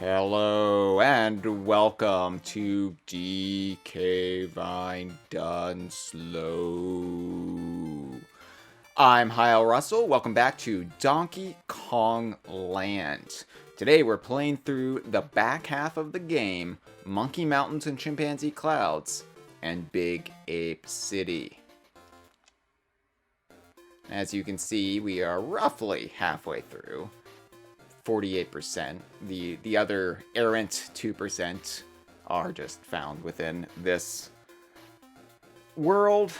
Hello and welcome to DK Vine Done Slow. I'm Hyle Russell. Welcome back to Donkey Kong Land. Today we're playing through the back half of the game, Monkey Mountains and Chimpanzee Clouds, and Big Ape City. As you can see, we are roughly halfway through. 48%. The other errant 2% are just found within this world.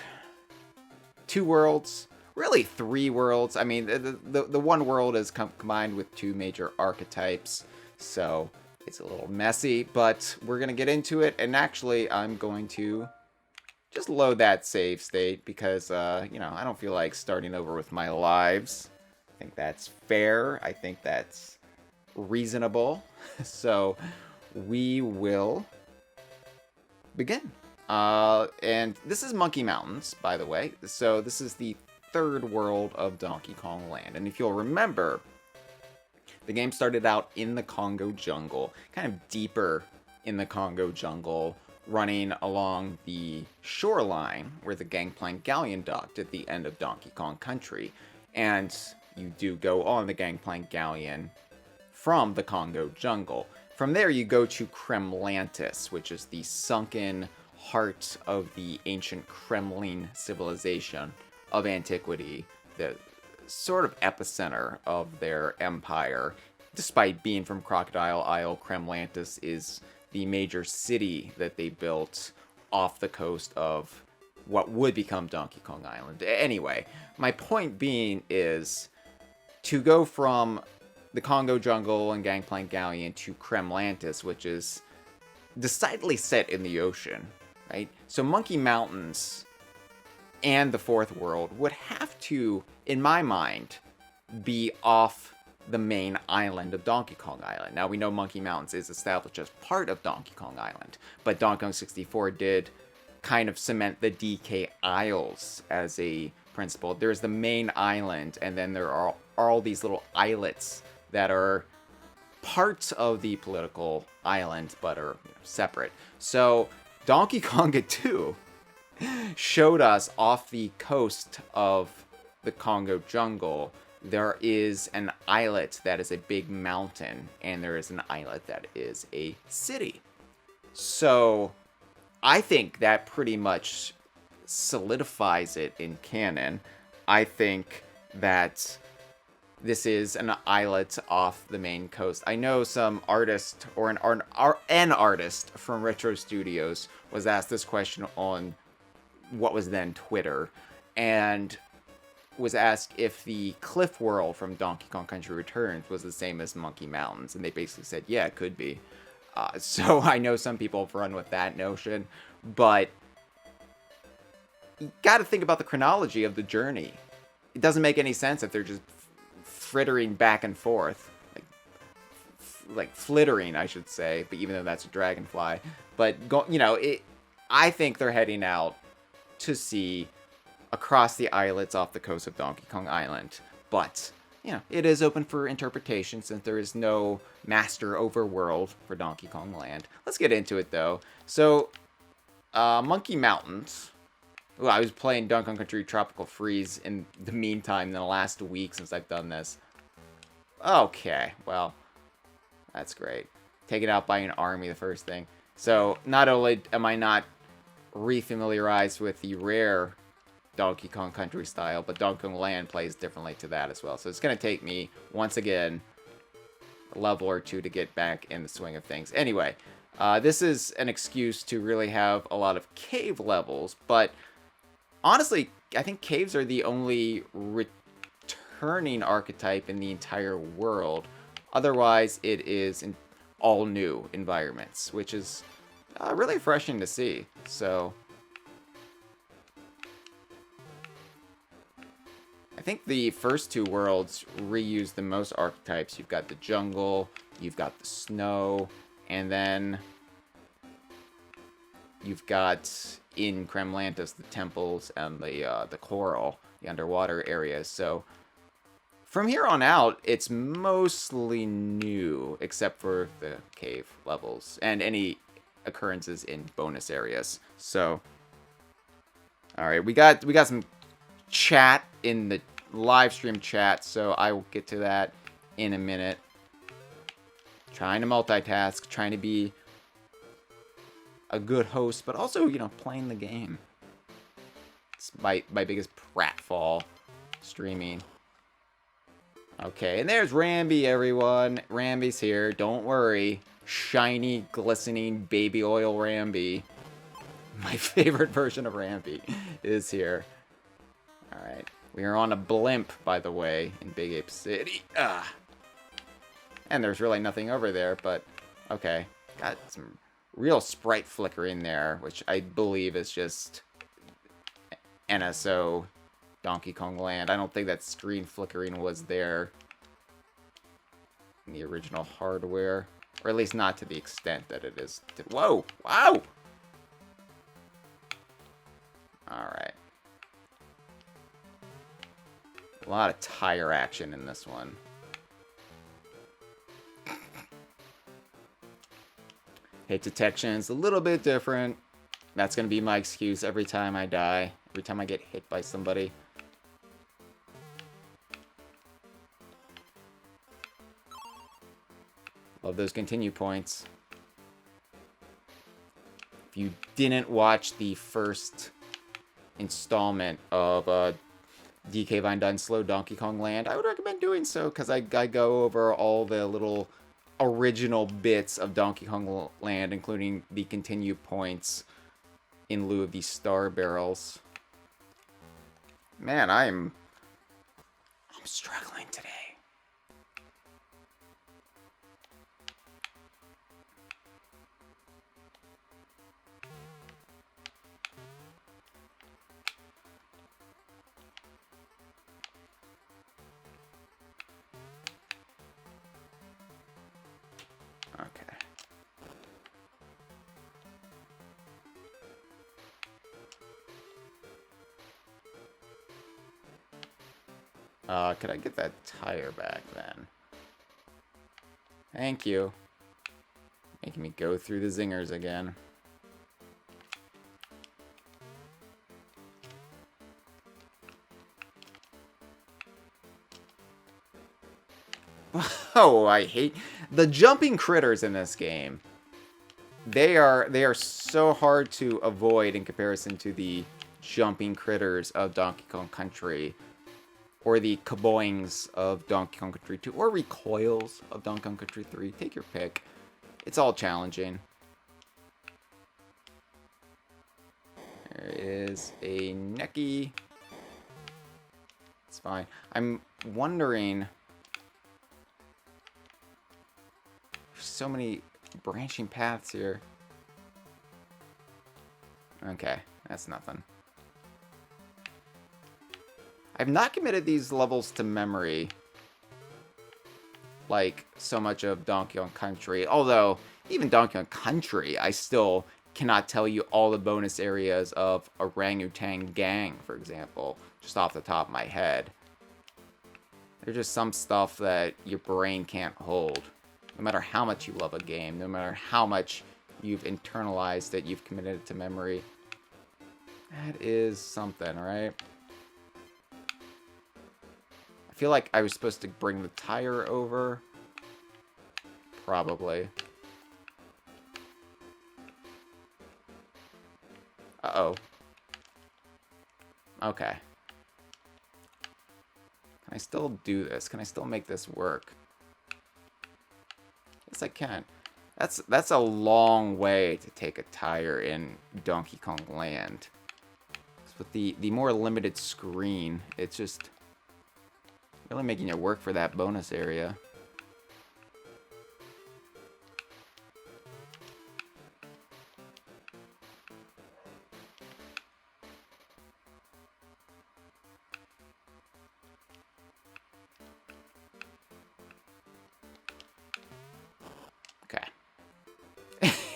2 worlds. Really 3 worlds. I mean, the one world is combined with 2 major archetypes, so it's a little messy, but we're going to get into it, and actually I'm going to just load that save state because, I don't feel like starting over with my lives. I think that's fair. I think that's reasonable. So we will begin. And this is Monkey Mountains, by the way. So this is the 3rd world of Donkey Kong Land. And if you'll remember, the game started out in the Kongo Jungle, kind of deeper in the Kongo Jungle, running along the shoreline where the Gangplank Galleon docked at the end of Donkey Kong Country. And you do go on the Gangplank Galleon from the Kongo Jungle. From there, you go to Kremlantis, which is the sunken heart of the ancient Kremlin civilization of antiquity, the sort of epicenter of their empire. Despite being from Crocodile Isle, Kremlantis is the major city that they built off the coast of what would become Donkey Kong Island. Anyway, my point being is to go from the Kongo Jungle and Gangplank Galleon to Kremlantis, which is decidedly set in the ocean, right? So Monkey Mountains and the 4th world would have to, in my mind, be off the main island of Donkey Kong Island. Now, we know Monkey Mountains is established as part of Donkey Kong Island, but Donkey Kong 64 did kind of cement the DK Isles as a principle. There's the main island, and then there are all these little islets that are parts of the political island, but are separate. So Donkey Konga 2 showed us off the coast of the Kongo Jungle, there is an islet that is a big mountain, and there is an islet that is a city. So I think that pretty much solidifies it in canon. I think that this is an islet off the main coast. I know some artist or an artist from Retro Studios was asked this question on what was then Twitter, and was asked if the cliff world from Donkey Kong Country Returns was the same as Monkey Mountains, and they basically said, yeah, it could be. So I know some people have run with that notion, but you got to think about the chronology of the journey. It doesn't make any sense if they're just frittering back and forth, like flittering, I should say, but even though that's a dragonfly. But I think they're heading out to sea across the islets off the coast of Donkey Kong Island. But it is open for interpretation since there is no master overworld for Donkey Kong Land. Let's get into it though. So, Monkey Mountains. Ooh, I was playing Donkey Kong Country Tropical Freeze in the meantime in the last week since I've done this. Okay, well, that's great. Taken out by an army, the first thing. So, not only am I not refamiliarized with the rare Donkey Kong Country style, but Donkey Kong Land plays differently to that as well. So it's going to take me, once again, a level or 2 to get back in the swing of things. Anyway, this is an excuse to really have a lot of cave levels, but honestly, I think caves are the only returning archetype in the entire world. Otherwise, it is in all new environments, which is really refreshing to see. So I think the first 2 worlds reuse the most archetypes. You've got the jungle, you've got the snow, and then you've got in Kremlantis the temples and the coral, the underwater areas. So From here on out, it's mostly new, except for the cave levels and any occurrences in bonus areas. So, all right, we got some chat in the live stream chat, so I will get to that in a minute. Trying to multitask, trying to be a good host, but also, you know, playing the game. It's my biggest pratfall streaming. Okay, and there's Ramby, everyone. Ramby's here. Don't worry. Shiny, glistening baby oil Ramby. My favorite version of Ramby is here. Alright. We are on a blimp, by the way, in Big Ape City. Ah. And there's really nothing over there, but okay. Got some real sprite flickering there, which I believe is just NSO Donkey Kong Land. I don't think that screen flickering was there in the original hardware. Or at least not to the extent that it is. Whoa! Wow! Alright. A lot of tire action in this one. Hit detection's a little bit different. That's going to be my excuse every time I die. Every time I get hit by somebody. Love those continue points. If you didn't watch the first installment of DK Vine Dine Slow Donkey Kong Land, I would recommend doing so, because I go over all the little original bits of Donkey Kong Land, including the continue points in lieu of these star barrels. Man, I'm struggling today. Okay. Could I get that tire back then? Thank you. Making me go through the zingers again. Oh, I hate the jumping critters in this game. They are so hard to avoid in comparison to the jumping critters of Donkey Kong Country, or the kaboings of Donkey Kong Country 2, or recoils of Donkey Kong Country 3. Take your pick. It's all challenging. There is a necky. It's fine. I'm wondering. There's so many branching paths here. Okay, that's nothing. I've not committed these levels to memory like so much of Donkey Kong Country. Although, even Donkey Kong Country, I still cannot tell you all the bonus areas of Orangutan Gang, for example, just off the top of my head. There's just some stuff that your brain can't hold. No matter how much you love a game, no matter how much you've internalized it, you've committed it to memory. That is something, right? I feel like I was supposed to bring the tire over. Probably. Uh-oh. Okay. Can I still do this? Can I still make this work? Yes, I can. That's a long way to take a tire in Donkey Kong Land. With the more limited screen, it's just really making it work for that bonus area.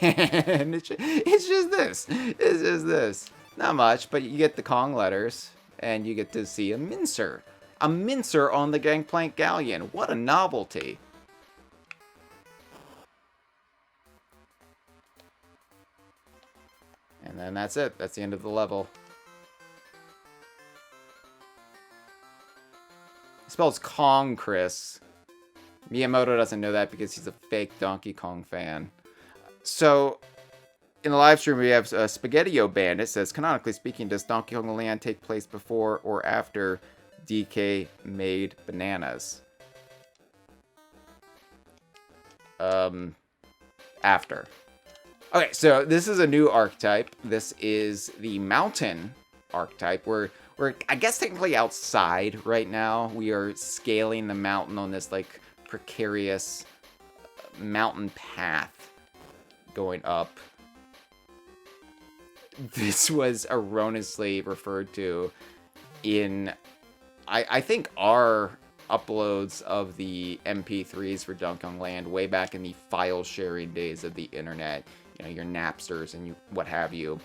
And it's just this. It's just this. Not much, but you get the Kong letters, and you get to see a mincer a mincer on the Gangplank Galleon. What a novelty. And then that's it. That's the end of the level. It spells Kong, Chris. Miyamoto doesn't know that because he's a fake Donkey Kong fan. So, in the live stream, we have Spaghettio Bandit says, canonically speaking, does Donkey Kong Land take place before or after DK made bananas? After. Okay, so this is a new archetype. This is the mountain archetype. We're I guess technically outside right now. We are scaling the mountain on this like precarious mountain path going up. This was erroneously referred to in I think our uploads of the MP3s for Donkey Kong Land way back in the file sharing days of the internet, you know, your Napsters and what have you,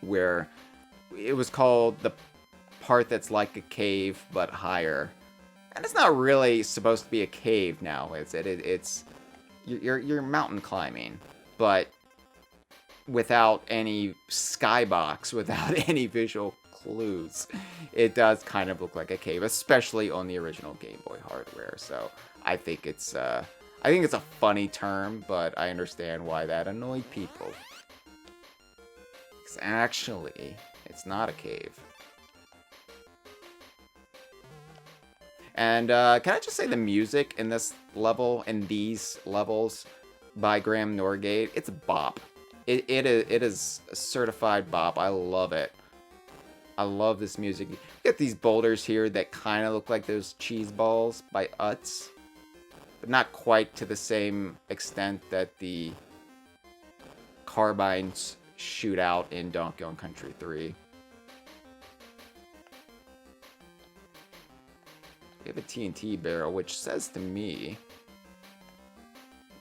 where it was called the part that's like a cave but higher. And it's not really supposed to be a cave now, is it? It's you're mountain climbing, but without any skybox, without any visual clues. It does kind of look like a cave, especially on the original Game Boy hardware. So I think it's a funny term, but I understand why that annoyed people. Because actually, it's not a cave. And can I just say the music in this level, in these levels, by Graham Norgate, it's a bop. It is a certified bop. I love it. I love this music. You get these boulders here that kind of look like those cheese balls by Utz, but not quite to the same extent that the carbines shoot out in Donkey Kong Country 3. We have a TNT barrel, which says to me...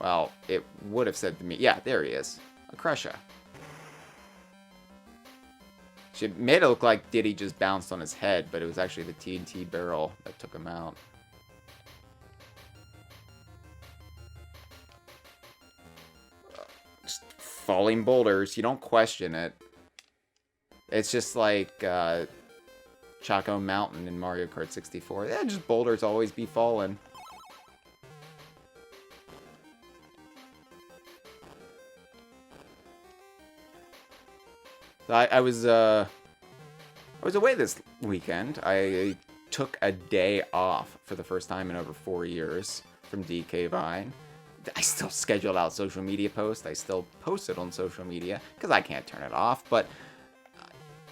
Well, it would have said to me... Yeah, there he is. A Crusher. She made it look like Diddy just bounced on his head, but it was actually the TNT barrel that took him out. Just falling boulders. You don't question it. It's just like... Choco Mountain in Mario Kart 64. Yeah, just boulders always be falling. I was away this weekend. I took a day off for the first time in over 4 years from DK Vine. I still scheduled out social media posts. I still post it on social media because I can't turn it off, but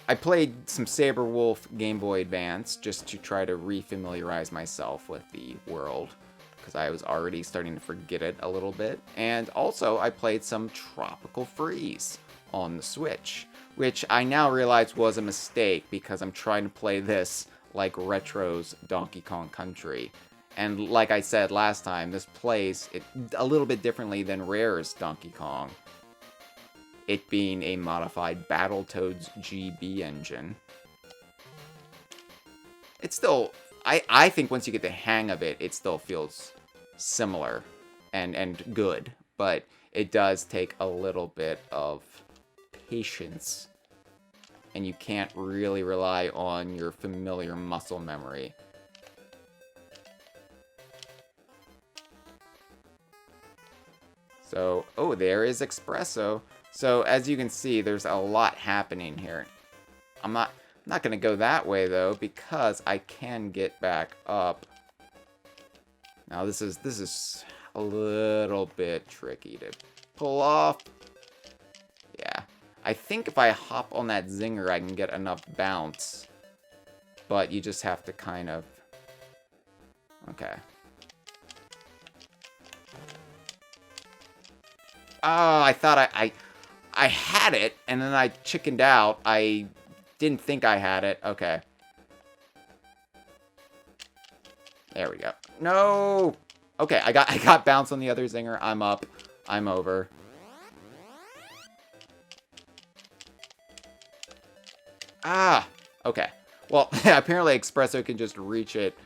I played some Saber Wolf Game Boy Advance just to try to refamiliarize myself with the world, because I was already starting to forget it a little bit. And also, I played some Tropical Freeze on the Switch, which I now realize was a mistake because I'm trying to play this like Retro's Donkey Kong Country. And like I said last time, this plays it a little bit differently than Rare's Donkey Kong. It being a modified Battletoads GB engine. It's still... I think once you get the hang of it, it still feels similar and good. But it does take a little bit of patience. And you can't really rely on your familiar muscle memory. So, oh, there is Expresso. So, as you can see, there's a lot happening here. I'm not going to go that way, though, because I can get back up. Now, this is a little bit tricky to pull off. Yeah. I think if I hop on that zinger, I can get enough bounce. But you just have to kind of... Okay. Oh, I thought I had it, and then I chickened out. I didn't think I had it. Okay. There we go. No! Okay, I got bounce on the other zinger. I'm up. I'm over. Ah! Okay. Well, apparently Expresso can just reach it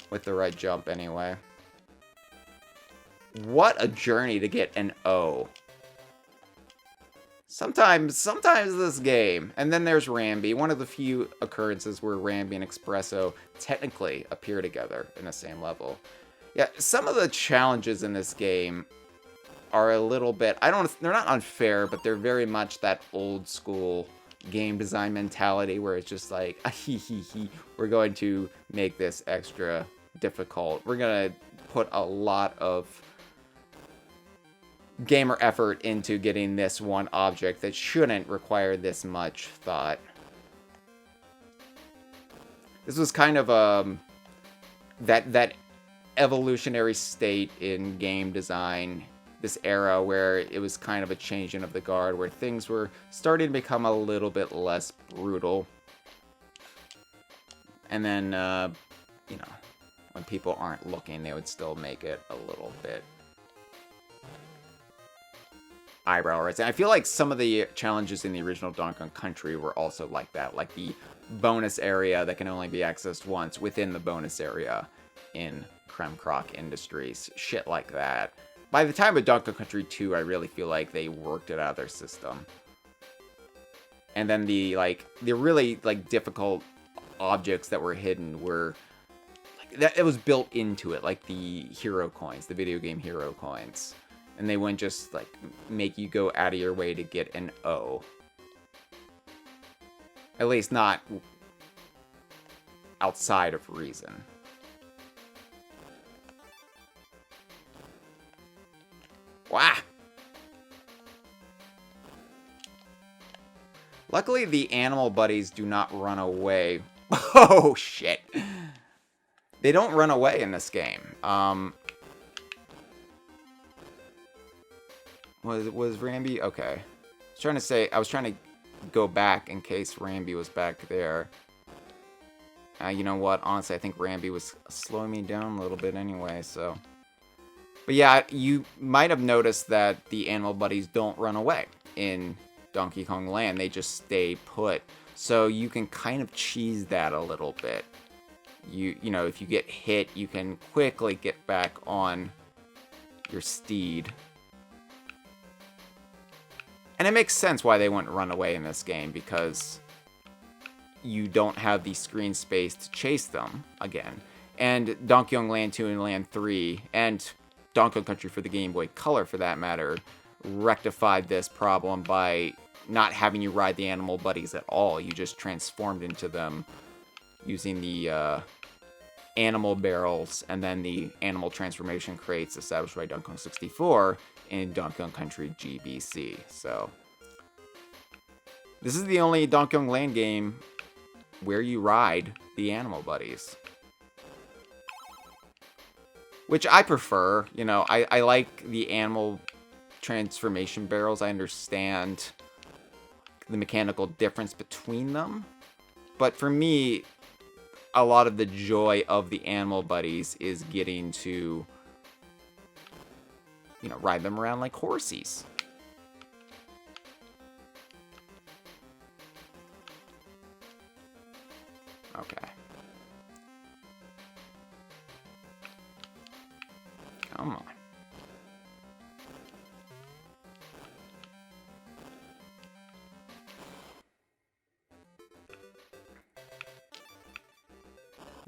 with the right jump anyway. What a journey to get an O. Sometimes this game. And then there's Rambi, one of the few occurrences where Rambi and Expresso technically appear together in the same level. Yeah, some of the challenges in this game are a little bit, they're not unfair, but they're very much that old school game design mentality where it's just like, we're going to make this extra difficult. We're going to put a lot of gamer effort into getting this one object that shouldn't require this much thought. This was kind of that evolutionary state in game design, this era where it was kind of a changing of the guard, where things were starting to become a little bit less brutal. And then, you know, when people aren't looking, they would still make it a little bit eyebrow raising. I feel like some of the challenges in the original Donkey Kong Country were also like that, like the bonus area that can only be accessed once within the bonus area in Kremlantis Industries, shit like that. By the time of Donkey Kong Country 2, I really feel like they worked it out of their system. And then the really difficult objects that were hidden were it was built into it, like the hero coins, the video game hero coins. And they wouldn't just make you go out of your way to get an O. At least not outside of reason. Wow. Luckily, the animal buddies do not run away. Oh, shit. They don't run away in this game. Was Rambi? Okay. I was trying to go back in case Rambi was back there. You know what? Honestly, I think Rambi was slowing me down a little bit anyway, so. But yeah, you might have noticed that the animal buddies don't run away in Donkey Kong Land. They just stay put. So you can kind of cheese that a little bit. You know, if you get hit, you can quickly get back on your steed. And it makes sense why they wouldn't run away in this game, because you don't have the screen space to chase them again. And Donkey Kong Land 2 and Land 3, and Donkey Kong Country for the Game Boy Color for that matter, rectified this problem by not having you ride the animal buddies at all. You just transformed into them using the animal barrels and then the animal transformation crates established by Donkey Kong 64 in Donkey Kong Country GBC. So this is the only Donkey Kong Land game where you ride the animal buddies, which I prefer. You know, I like the animal transformation barrels. I understand the mechanical difference between them, but for me, a lot of the joy of the animal buddies is getting to, you know, ride them around like horsies. Okay. Come on.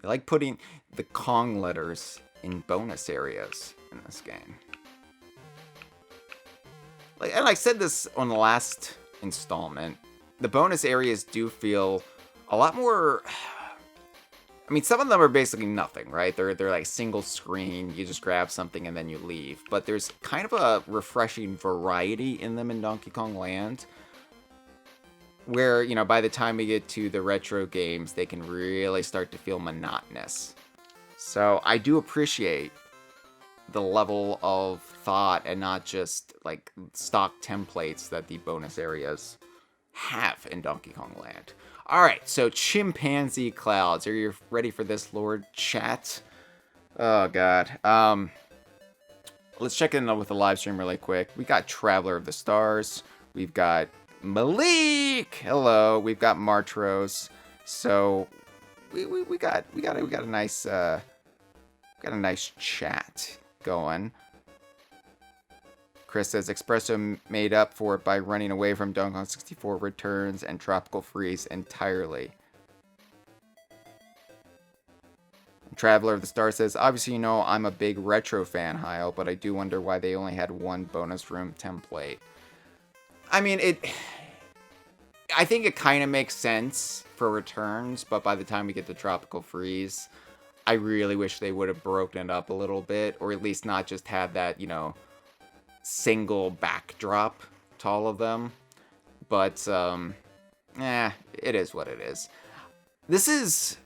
I like putting the Kong letters in bonus areas in this game. And I said this on the last installment, the bonus areas do feel a lot more. I mean, some of them are basically nothing, right? They're like single screen, you just grab something and then you leave. But there's kind of a refreshing variety in them in Donkey Kong Land, where, you know, by the time we get to the retro games, they can really start to feel monotonous. So I do appreciate the level of thought and not just like stock templates that the bonus areas have in Donkey Kong Land. All right, so Chimpanzee Clouds. Are you ready for this, Lord Chat? Oh, God. Let's check in with the live stream really quick. We got Traveler of the Stars. We've got Malik speak. Hello, we've got Martros. So we got a nice chat going. Chris says Expresso made up for it by running away from Donkey Kong 64 Returns and Tropical Freeze entirely. Traveler of the Star says, obviously you know I'm a big retro fan, Hyle, but I do wonder why they only had one bonus room template. I mean, I think it kind of makes sense for Returns, but by the time we get to Tropical Freeze, I really wish they would have broken it up a little bit, or at least not just had that, you know, single backdrop to all of them. But, it is what it is. This is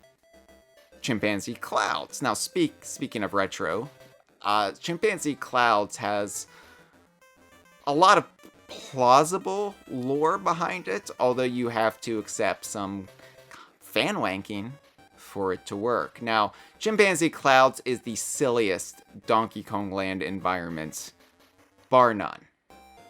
Chimpanzee Clouds. Now, speaking of retro, Chimpanzee Clouds has a lot of plausible lore behind it, although you have to accept some fan wanking for it to work. Now, Chimpanzee Clouds is the silliest Donkey Kong Land environment, bar none,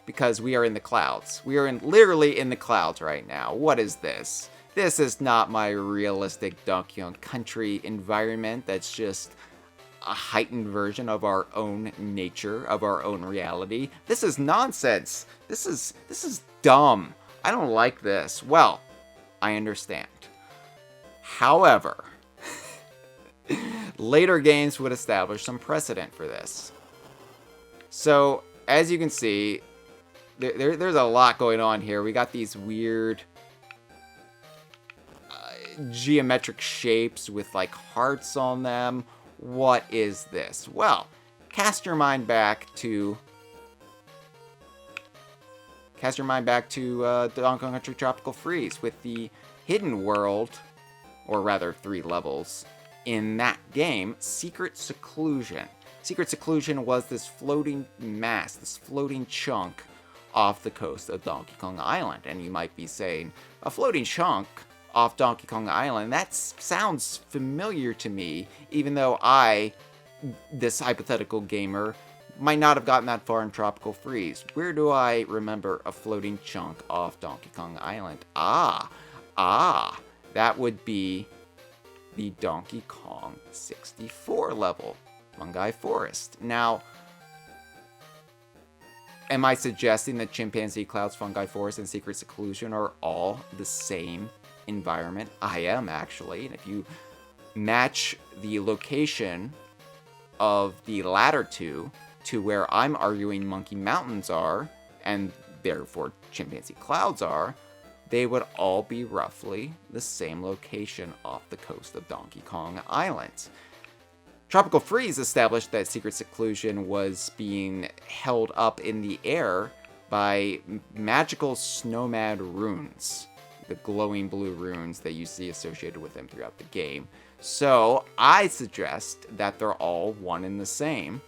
because we are in the clouds. We are literally in the clouds right now. What is this? This is not my realistic Donkey Kong Country environment. That's just a heightened version of our own nature, of our own reality. This is nonsense. This is dumb. I don't like this. Well, I understand. However, later games would establish some precedent for this. So, as you can see, there's a lot going on here. We got these weird geometric shapes with like hearts on them. What is this? Well, cast your mind back to Donkey Kong Country Tropical Freeze with the hidden world, or rather 3 levels, in that game, Secret Seclusion. Secret Seclusion was this floating mass, this floating chunk off the coast of Donkey Kong Island. And you might be saying, a floating chunk off Donkey Kong Island, that sounds familiar to me, even though I, this hypothetical gamer, might not have gotten that far in Tropical Freeze. Where do I remember a floating chunk off Donkey Kong Island? That would be the Donkey Kong 64 level, Fungi Forest. Now, am I suggesting that Chimpanzee Clouds, Fungi Forest, and Secret Seclusion are all the same environment? I am, actually. And if you match the location of the latter two to where I'm arguing Monkey Mountains are, and therefore Chimpanzee Clouds are, they would all be roughly the same location off the coast of Donkey Kong Island. Tropical Freeze established that Secret Seclusion was being held up in the air by magical Snowmad runes, the glowing blue runes that you see associated with them throughout the game. So I suggest that they're all one and the same.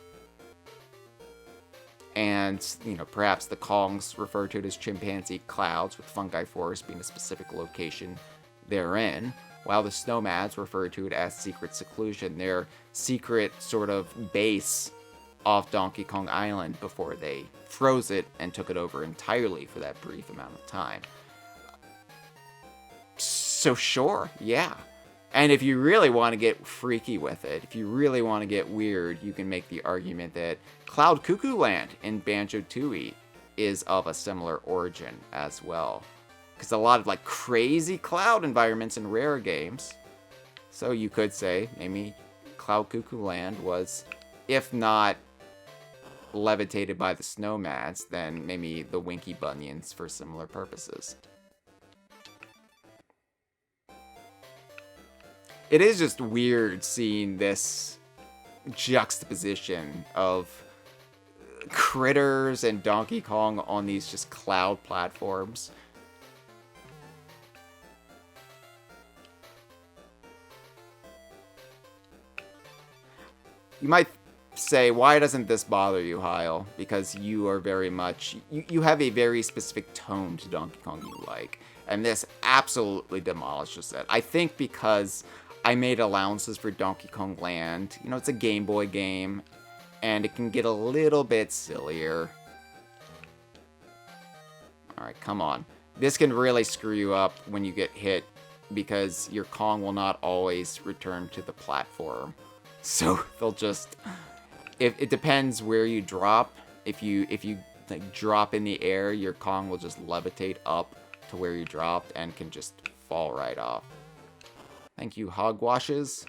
And, perhaps the Kongs refer to it as Chimpanzee Clouds, with Fungi Forest being a specific location therein, while the Snowmads refer to it as Secret Seclusion, their secret sort of base off Donkey Kong Island before they froze it and took it over entirely for that brief amount of time. So sure, yeah. And if you really want to get freaky with it, if you really want to get weird, you can make the argument that Cloud Cuckoo Land in Banjo-Tooie is of a similar origin as well. Because a lot of crazy cloud environments in rare games. So you could say maybe Cloud Cuckoo Land was, if not levitated by the Snowmads, then maybe the Winky Bunions for similar purposes. It is just weird seeing this juxtaposition of critters and Donkey Kong on these just cloud platforms. You might say, why doesn't this bother you, Hyle? Because you are very much... You have a very specific tone to Donkey Kong you like. And this absolutely demolishes it. I think because I made allowances for Donkey Kong Land. It's a Game Boy game, and it can get a little bit sillier. Alright, come on. This can really screw you up when you get hit because your Kong will not always return to the platform. So they'll just... It depends where you drop. If you like drop in the air, your Kong will just levitate up to where you dropped and can just fall right off. Thank you, hogwashes.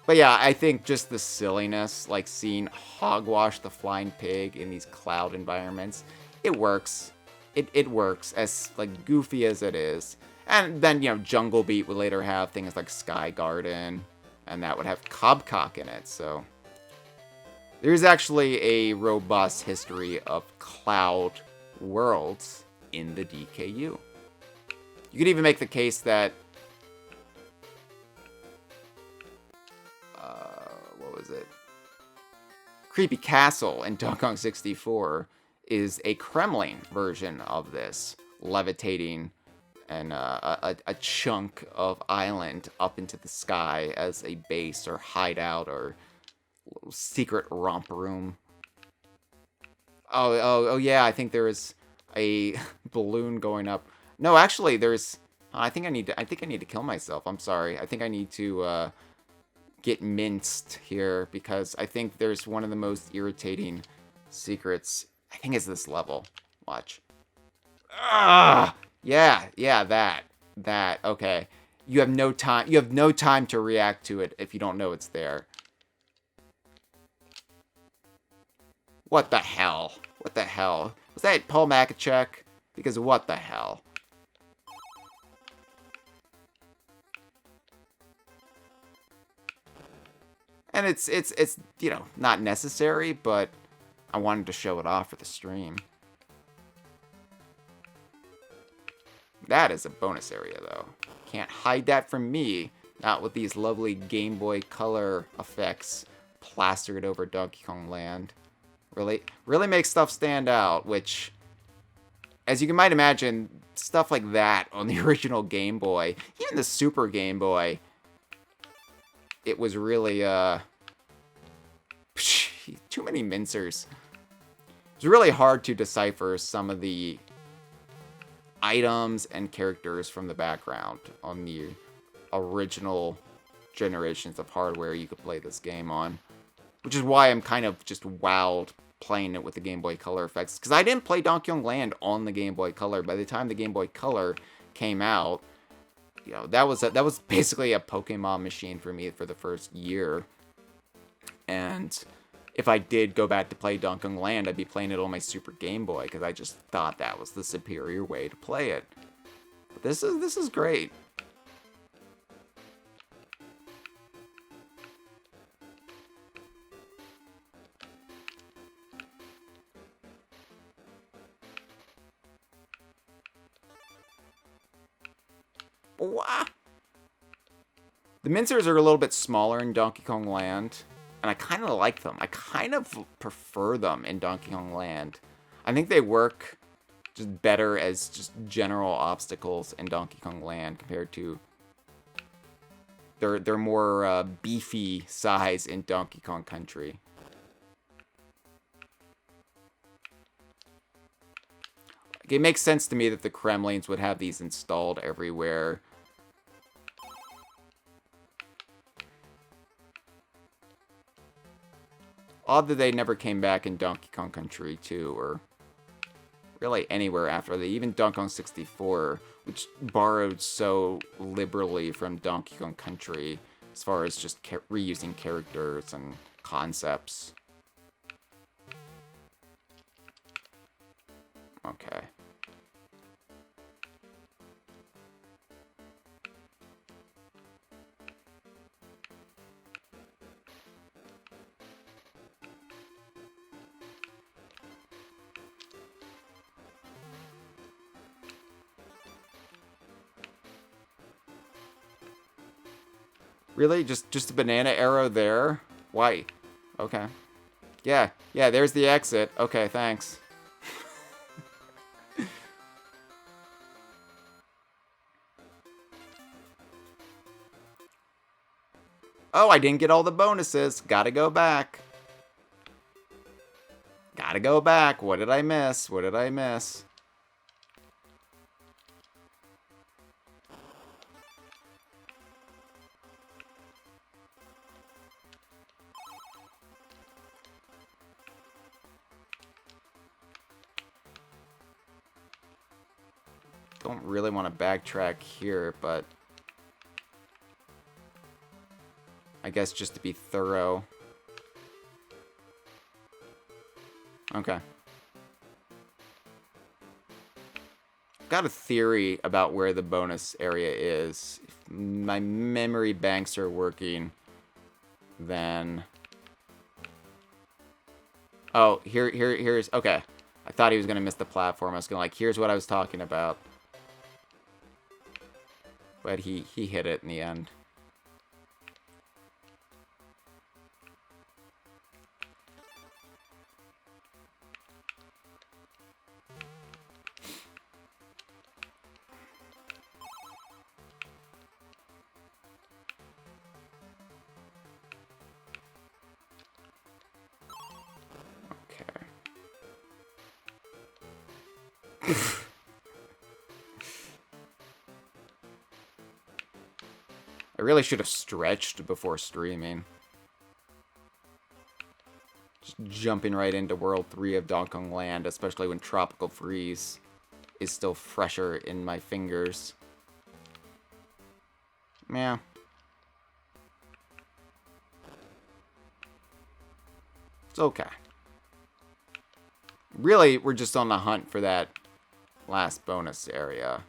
But yeah, I think just the silliness, like seeing hogwash the flying pig in these cloud environments, it works. It works, as like goofy as it is. And then, you know, Jungle Beat would later have things like Sky Garden, and that would have Cobcock in it, so... There's actually a robust history of cloud worlds in the DKU. You could even make the case that... what was it? Creepy Castle in Donkey Kong 64 is a Kremlin version of this, levitating and a chunk of island up into the sky as a base or hideout or secret romp room. Oh yeah, I think there is a balloon going up. No, actually, there's. I think I need to kill myself. I'm sorry. I think I need to get minced here because I think there's one of the most irritating secrets. I think it's this level. Watch. Ah. Yeah, that, okay. You have no time to react to it if you don't know it's there. What the hell? What the hell? Was that Paul Makachek? Because what the hell? And it's you know, not necessary, but I wanted to show it off for the stream. That is a bonus area, though. Can't hide that from me. Not with these lovely Game Boy Color effects plastered over Donkey Kong Land. Really makes stuff stand out, which, as you might imagine, stuff like that on the original Game Boy, even the Super Game Boy, it was really, too many mincers. It's really hard to decipher some of the items and characters from the background on the original generations of hardware you could play this game on. Which is why I'm kind of just wowed playing it with the Game Boy Color effects. Because I didn't play Donkey Kong Land on the Game Boy Color. By the time the Game Boy Color came out, you know, that was basically a Pokemon machine for me for the first year. And if I did go back to play Donkey Kong Land, I'd be playing it on my Super Game Boy, because I just thought that was the superior way to play it. But this is great. Wow. The mincers are a little bit smaller in Donkey Kong Land, and I kind of like them. I kind of prefer them in Donkey Kong Land. I think they work just better as just general obstacles in Donkey Kong Land compared to their more beefy size in Donkey Kong Country. It makes sense to me that the Kremlins would have these installed everywhere. Odd that they never came back in Donkey Kong Country 2, or really anywhere after that. Even Donkey Kong 64, which borrowed so liberally from Donkey Kong Country as far as just reusing characters and concepts. Okay. Really? Just a banana arrow there? Why? Okay. Yeah, there's the exit. Okay, thanks. Oh, I didn't get all the bonuses. Gotta go back. Gotta go back. What did I miss? What did I miss? Don't really want to backtrack here, but I guess just to be thorough. Okay. Got a theory about where the bonus area is. If my memory banks are working, then... Oh, here's... Okay. I thought he was going to miss the platform. I was going to like, here's what I was talking about. But he hit it in the end. I really should have stretched before streaming. Just jumping right into World 3 of Donkey Kong Land, especially when Tropical Freeze is still fresher in my fingers. Yeah. It's okay. Really, we're just on the hunt for that last bonus area.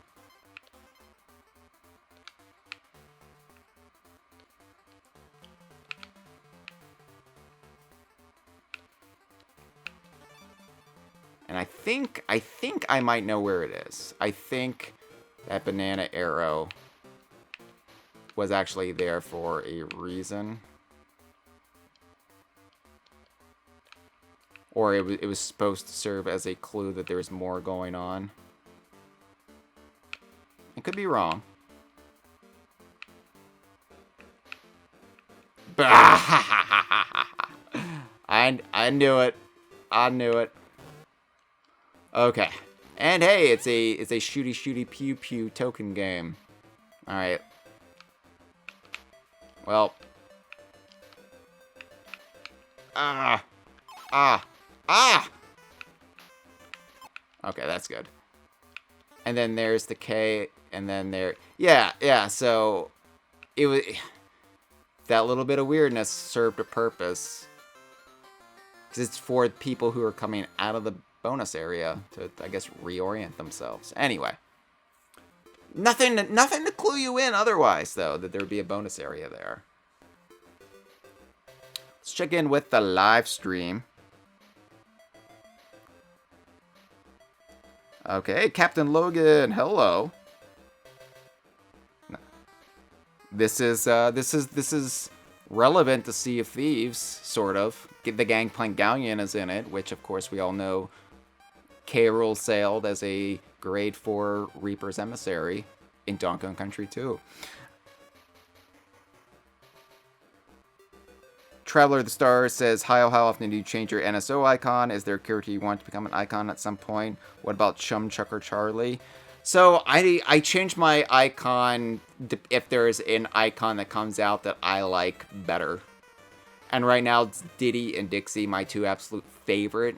And I think I might know where it is. I think that banana arrow was actually there for a reason. Or it was supposed to serve as a clue that there's more going on. I could be wrong. I knew it. I knew it. Okay. And hey, it's a shooty pew pew token game. Alright. Well. Okay, that's good. And then there's the K, and then there... Yeah, so... It was... That little bit of weirdness served a purpose. Because it's for people who are coming out of the bonus area to, I guess, reorient themselves. Anyway. Nothing to clue you in otherwise, though, that there would be a bonus area there. Let's check in with the live stream. Okay, Captain Logan, hello. This is relevant to Sea of Thieves, sort of. The Gangplank Galleon is in it, which of course we all know Rool sailed as a grade 4 Reaper's emissary in Donkey Kong Country 2. Traveler of the Stars says, Hyle, how often do you change your NSO icon? Is there a character you want to become an icon at some point? What about Chum Chucker Charlie? So I change my icon if there's an icon that comes out that I like better. And right now it's Diddy and Dixie, my two absolute favorite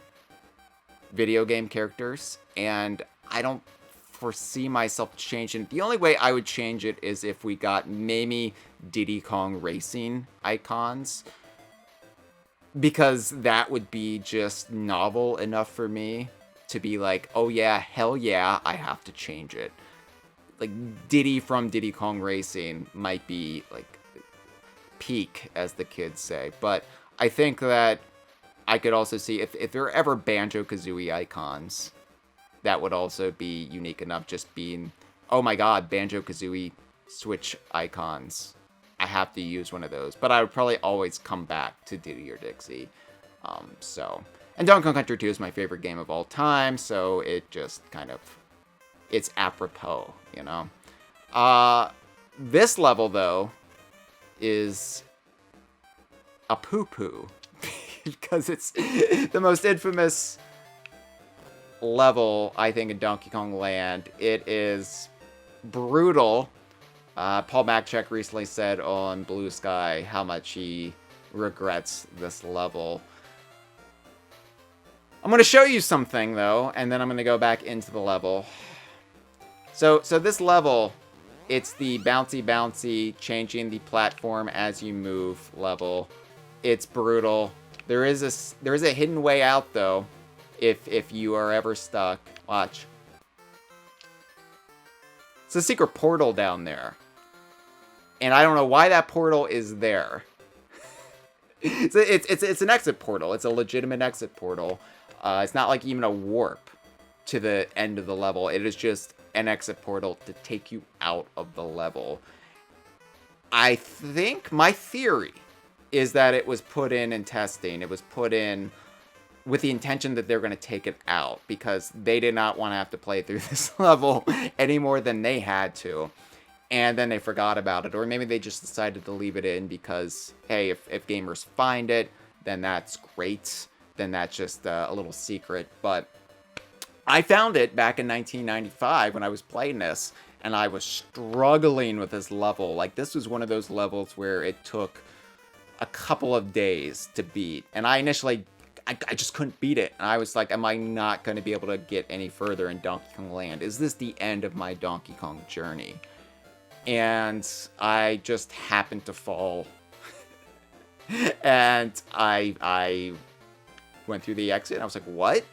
video game characters. And I don't foresee myself changing. The only way I would change it is if we got maybe Diddy Kong Racing icons. Because that would be just novel enough for me to be like, oh yeah, hell yeah, I have to change it. Like, Diddy from Diddy Kong Racing might be, like, peak, as the kids say. But I think that I could also see, if there are ever Banjo-Kazooie icons, that would also be unique enough, just being, oh my god, Banjo-Kazooie Switch icons. I have to use one of those. But I would probably always come back to Diddy or Dixie. And Donkey Kong Country 2 is my favorite game of all time, so it just kind of, it's apropos, you know? This level, though, is a poo-poo. because it's the most infamous level, I think, in Donkey Kong Land. It is brutal. Paul Magchek recently said on Blue Sky how much he regrets this level. I'm going to show you something, though, and then I'm going to go back into the level. So this level, it's the bouncy, changing the platform as you move level. It's brutal. There is a hidden way out, though, if you are ever stuck. Watch. It's a secret portal down there. And I don't know why that portal is there. It's an exit portal. It's a legitimate exit portal. It's not like even a warp to the end of the level. It is just an exit portal to take you out of the level. I think my theory is that it was put in testing. It was put in with the intention that they're going to take it out because they did not want to have to play through this level any more than they had to. And then they forgot about it. Or maybe they just decided to leave it in because, hey, if gamers find it, then that's great. Then that's just a little secret. But I found it back in 1995 when I was playing this. And I was struggling with this level. Like, this was one of those levels where it took a couple of days to beat. And I initially, I just couldn't beat it. And I was like, am I not going to be able to get any further in Donkey Kong Land? Is this the end of my Donkey Kong journey? And I just happened to fall. And I went through the exit and I was like, what?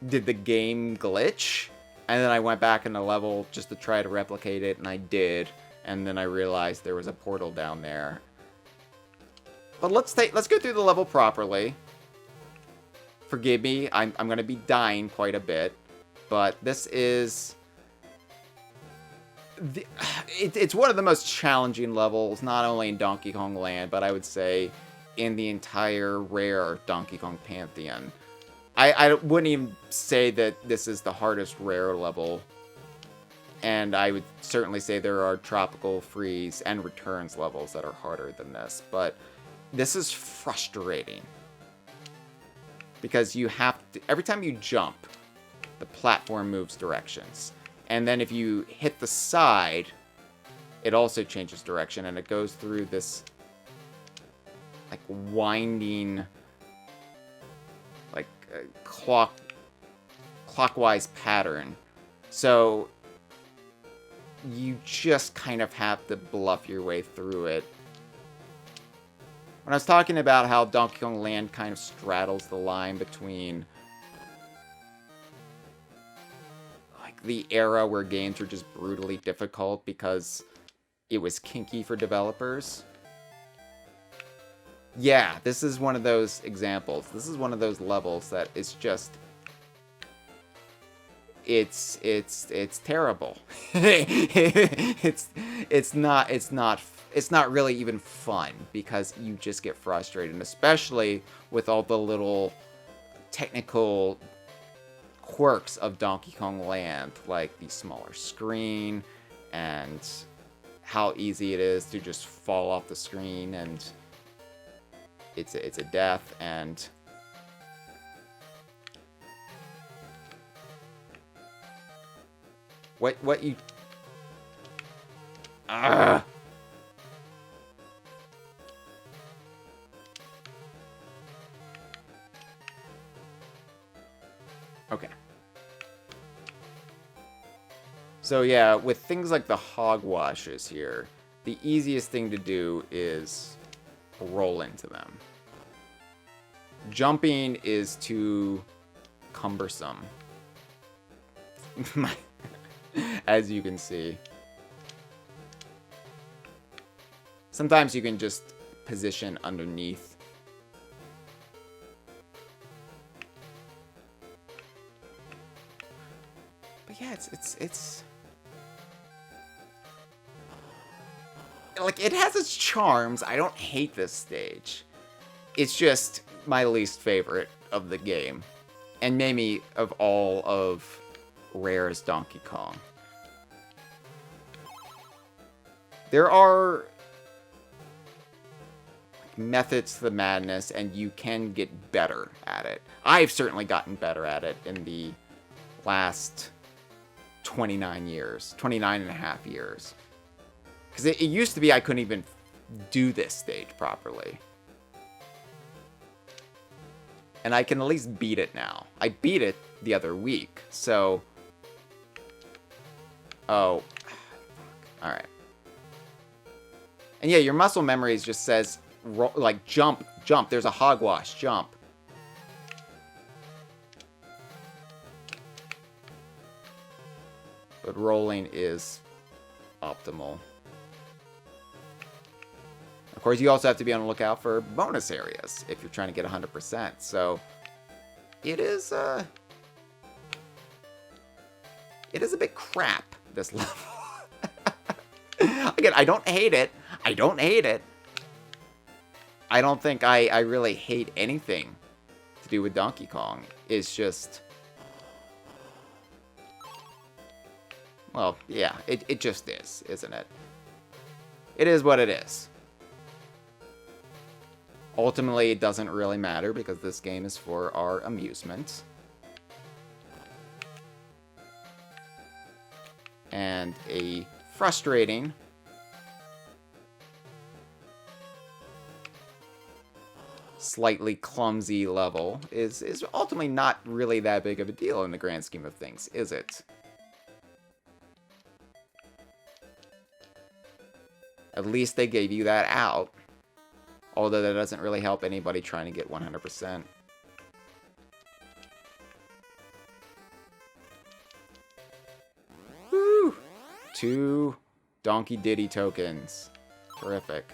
Did the game glitch? And then I went back in the level just to try to replicate it, and I did. And then I realized there was a portal down there. But let's go through the level properly. Forgive me, I'm gonna be dying quite a bit. But this is it's one of the most challenging levels, not only in Donkey Kong Land, but I would say in the entire Rare Donkey Kong Pantheon. I wouldn't even say that this is the hardest Rare level. And I would certainly say there are Tropical Freeze and Returns levels that are harder than this. But this is frustrating. Because you have to, every time you jump, the platform moves directions. And then if you hit the side, it also changes direction. And it goes through this, like, winding, like, clockwise pattern. So you just kind of have to bluff your way through it. When I was talking about how Donkey Kong Land kind of straddles the line between like the era where games were just brutally difficult because it was kinky for developers. Yeah, this is one of those examples. This is one of those levels that is just it's terrible. it's not really even fun because you just get frustrated, and especially with all the little technical quirks of Donkey Kong Land, like the smaller screen and how easy it is to just fall off the screen, and it's a death. And what you Okay. So yeah, with things like the hogwashes here, the easiest thing to do is roll into them. Jumping is too cumbersome. As you can see. Sometimes you can just position underneath. But yeah, it's like, it has its charms. I don't hate this stage. It's just my least favorite of the game. And maybe of all of Rare's Donkey Kong. There are methods to the madness, and you can get better at it. I've certainly gotten better at it in the last 29 and a half years. Because it used to be I couldn't even do this stage properly. And I can at least beat it now. I beat it the other week, so... Oh. Alright. And yeah, your muscle memories just says, like, jump, jump. There's a hogwash, jump. But rolling is optimal. Of course, you also have to be on the lookout for bonus areas if you're trying to get 100%. So, it is a bit crap, this level. Again, I don't hate it. I don't hate it. I don't think I really hate anything to do with Donkey Kong. It's just... Well, yeah, it just is, isn't it? It is what it is. Ultimately, it doesn't really matter because this game is for our amusement. And a frustrating... slightly clumsy level is ultimately not really that big of a deal in the grand scheme of things, is it? At least they gave you that out. Although that doesn't really help anybody trying to get 100%. Woo! 2 Donkey Diddy tokens. Terrific.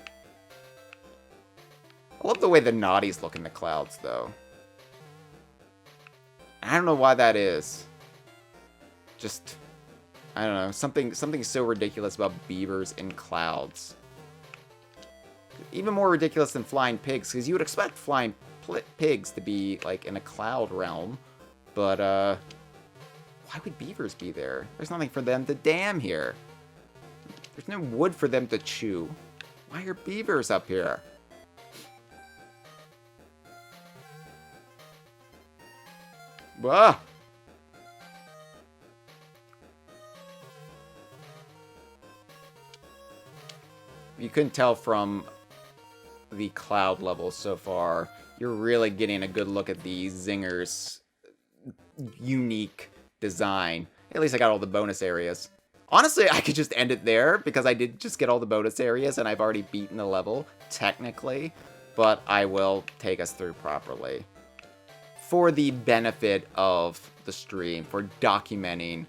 I love the way the naughties look in the clouds, though. I don't know why that is. Just, I don't know, something so ridiculous about beavers in clouds. Even more ridiculous than flying pigs, because you would expect flying pigs to be, like, in a cloud realm. But, why would beavers be there? There's nothing for them to dam here. There's no wood for them to chew. Why are beavers up here? Ah! You couldn't tell from the cloud levels so far. You're really getting a good look at the Zinger's unique design. At least I got all the bonus areas. Honestly, I could just end it there because I did just get all the bonus areas and I've already beaten the level, technically. But I will take us through properly. For the benefit of the stream, for documenting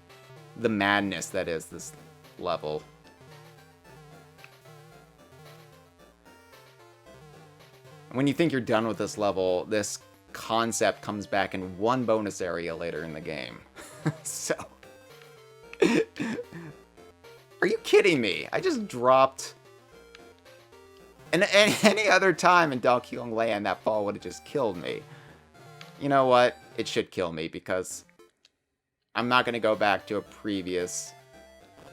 the madness that is this level. When you think you're done with this level, this concept comes back in one bonus area later in the game. So... Are you kidding me? I just dropped... And any other time in Donkey Kong Land, that fall would have just killed me. You know what? It should kill me because I'm not going to go back to a previous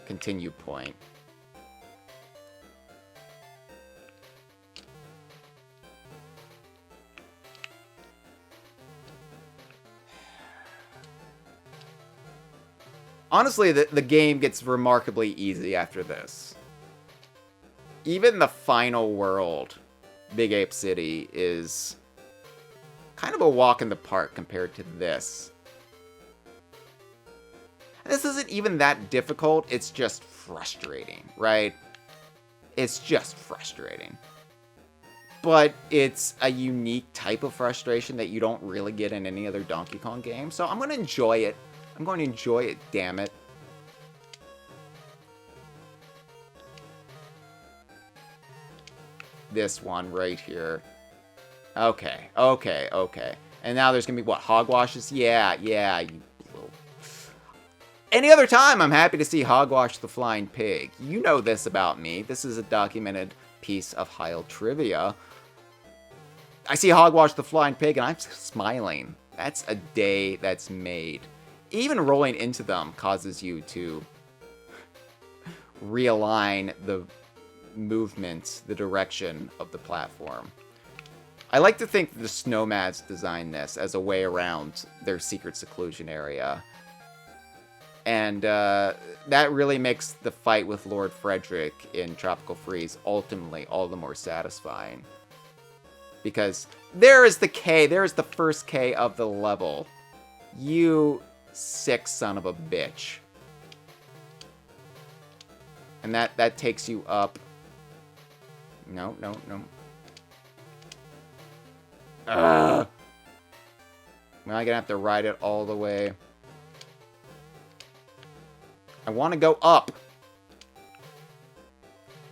continue point. Honestly, the game gets remarkably easy after this. Even the final world, Big Ape City, is kind of a walk in the park compared to this. This isn't even that difficult, it's just frustrating, right? It's just frustrating. But it's a unique type of frustration that you don't really get in any other Donkey Kong game, so I'm going to enjoy it. I'm going to enjoy it, damn it. This one right here. Okay, okay, okay. And now there's going to be, what, hogwashes? Yeah, yeah. You little... Any other time, I'm happy to see Hogwash the Flying Pig. You know this about me. This is a documented piece of Hyle trivia. I see Hogwash the Flying Pig, and I'm smiling. That's a day that's made. Even rolling into them causes you to realign the movement, the direction of the platform. I like to think the Snowmads designed this as a way around their secret seclusion area. And that really makes the fight with Lord Frederick in Tropical Freeze ultimately all the more satisfying. Because there is the K, there is the first K of the level. You sick son of a bitch. And that takes you up. No. Ugh. Am I gonna have to ride it all the way? I want to go up.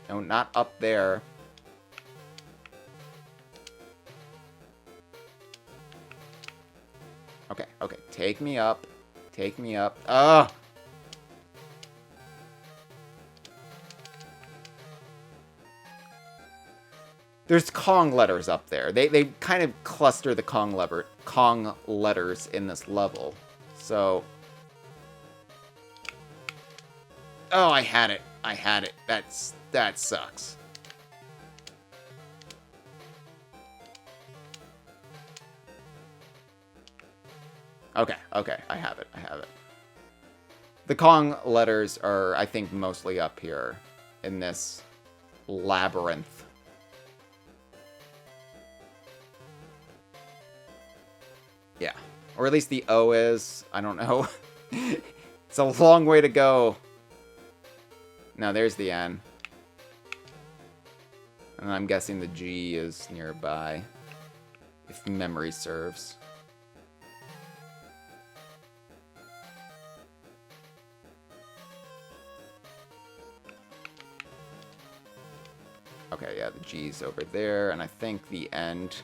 No, not up there. Okay. Take me up. Take me up. Ugh. There's Kong letters up there. They kind of cluster the Kong letters in this level. So... Oh, I had it. That sucks. Okay. I have it. The Kong letters are, I think, mostly up here in this labyrinth. Yeah. Or at least the O is. I don't know. It's a long way to go. No, there's the N. And I'm guessing the G is nearby. If memory serves. Okay, yeah, the G's over there. And I think the end...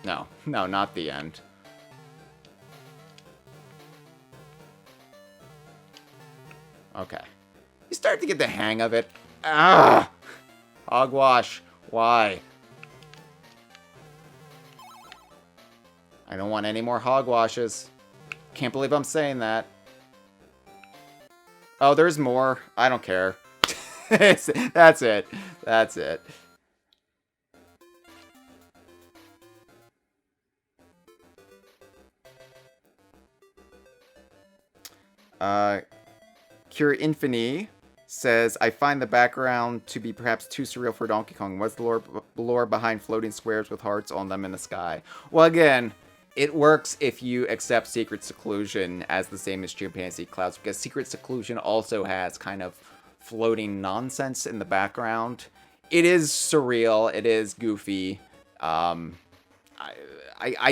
No, not the end. Okay. You start to get the hang of it. Ah! Hogwash. Why? I don't want any more hogwashes. Can't believe I'm saying that. Oh, there's more. I don't care. That's it. Cure Infini says, I find the background to be perhaps too surreal for Donkey Kong. What's the lore behind floating squares with hearts on them in the sky? Well, again, it works if you accept Secret Seclusion as the same as Chimpanzee Clouds, because Secret Seclusion also has kind of floating nonsense in the background. It is surreal. It is goofy. I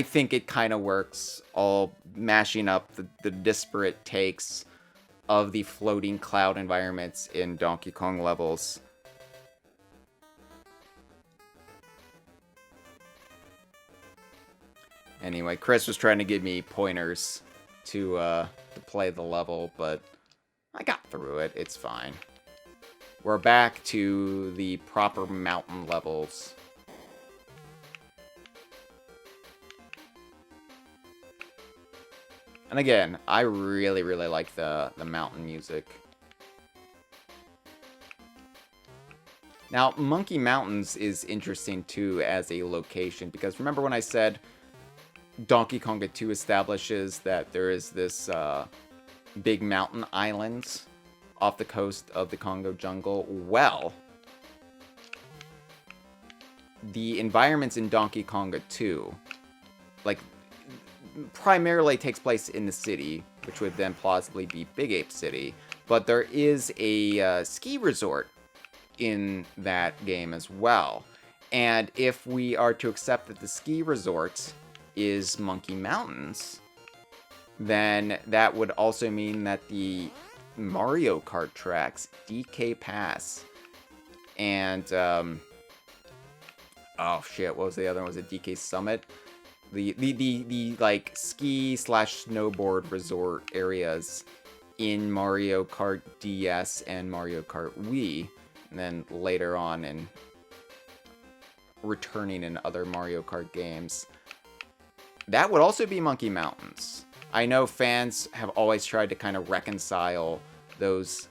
think it kind of works, all mashing up the disparate takes of the floating cloud environments in Donkey Kong levels. Anyway, Chris was trying to give me pointers to play the level, but I got through it. It's fine. We're back to the proper mountain levels. And again, I really like the mountain music. Now, Monkey Mountains is interesting too as a location, because remember when I said Donkey Konga 2 establishes that there is this big mountain island off the coast of the Kongo Jungle? Well, the environments in Donkey Konga 2, like, primarily takes place in the city, which would then plausibly be Big Ape City, but there is a ski resort in that game as well. And if we are to accept that the ski resort is Monkey Mountains, then that would also mean that the Mario Kart tracks, DK Pass, and, oh shit, what was the other one? Was it DK Summit? The like ski/snowboard resort areas in Mario Kart DS and Mario Kart Wii, and then later on in returning in other Mario Kart games. That would also be Monkey Mountains. I know fans have always tried to kind of reconcile those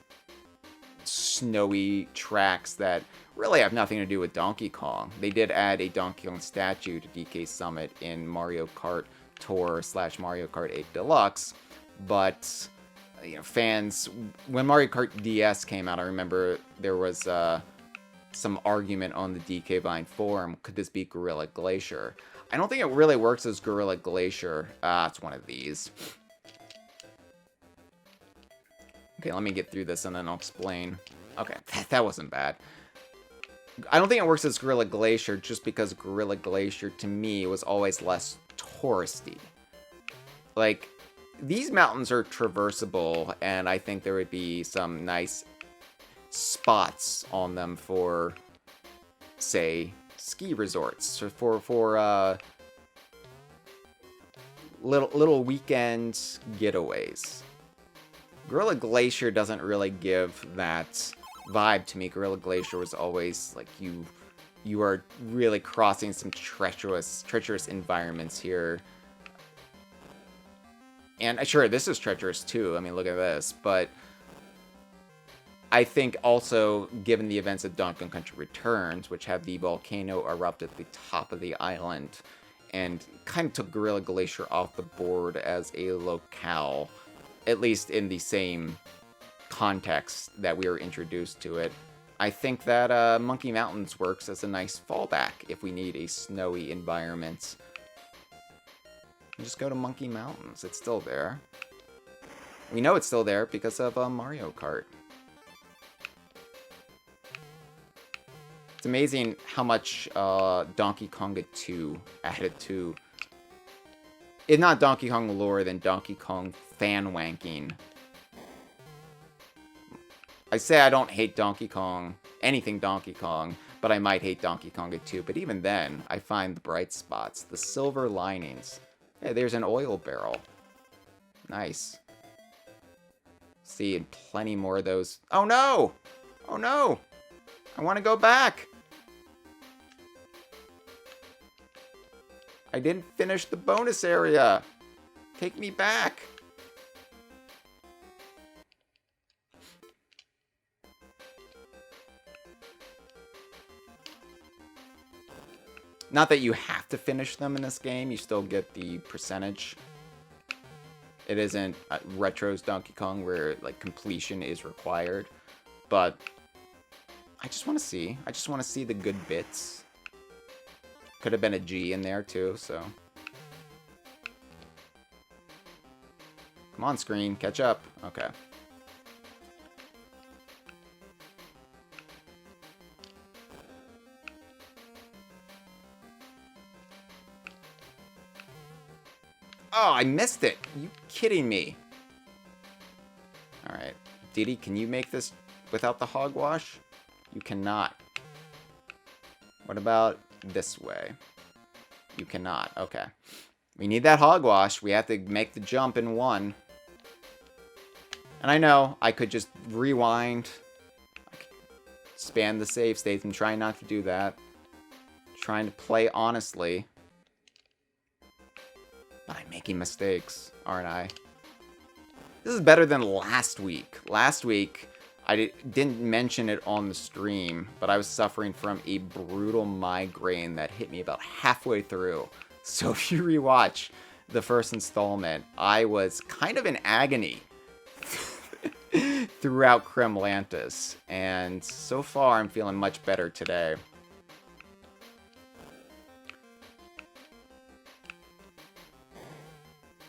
snowy tracks that really have nothing to do with Donkey Kong. They did add a Donkey Kong statue to DK Summit in Mario Kart Tour / Mario Kart 8 Deluxe, but you know, fans, when Mario Kart DS came out, I remember there was some argument on the DK Vine forum. Could this be Gorilla Glacier? I don't think it really works as Gorilla Glacier. It's one of these. Okay, let me get through this and then I'll explain. Okay, that wasn't bad. I don't think it works as Gorilla Glacier just because Gorilla Glacier, to me, was always less touristy. Like, these mountains are traversable, and I think there would be some nice spots on them for, say, ski resorts, or for little weekend getaways. Gorilla Glacier doesn't really give that vibe to me. Gorilla Glacier was always like you are really crossing some treacherous environments here. And sure, this is treacherous too. I mean, look at this. But I think also, given the events of Donkey Kong Country Returns, which have the volcano erupt at the top of the island, and kind of took Gorilla Glacier off the board as a locale, at least in the same context that we were introduced to it, I think that Monkey Mountains works as a nice fallback if we need a snowy environment. Just go to Monkey Mountains. It's still there. We know it's still there because of Mario Kart. It's amazing how much Donkey Konga 2 added to, if not Donkey Kong lore, then Donkey Kong fan-wanking. I say I don't hate Donkey Kong, anything Donkey Kong, but I might hate Donkey Konga 2. But even then, I find the bright spots, the silver linings. Hey, there's an oil barrel. Nice. See, and plenty more of those. Oh no! Oh no! I want to go back! I didn't finish the bonus area! Take me back! Not that you have to finish them in this game, you still get the percentage. It isn't Retro's Donkey Kong where like completion is required, but I just want to see. I just want to see the good bits. Could have been a G in there too, so. Come on, screen, catch up. Okay. Oh, I missed it. Are you kidding me? Alright. Diddy, can you make this without the hogwash? You cannot. What about this way? You cannot. Okay. We need that hogwash. We have to make the jump in one. And I know I could just rewind. I could span the save states. I'm trying not to do that. Trying to play honestly. But I'm making mistakes, aren't I? This is better than last week. Last week, I didn't mention it on the stream, but I was suffering from a brutal migraine that hit me about halfway through. So if you rewatch the first installment, I was kind of in agony throughout Kremlantis. And so far, I'm feeling much better today.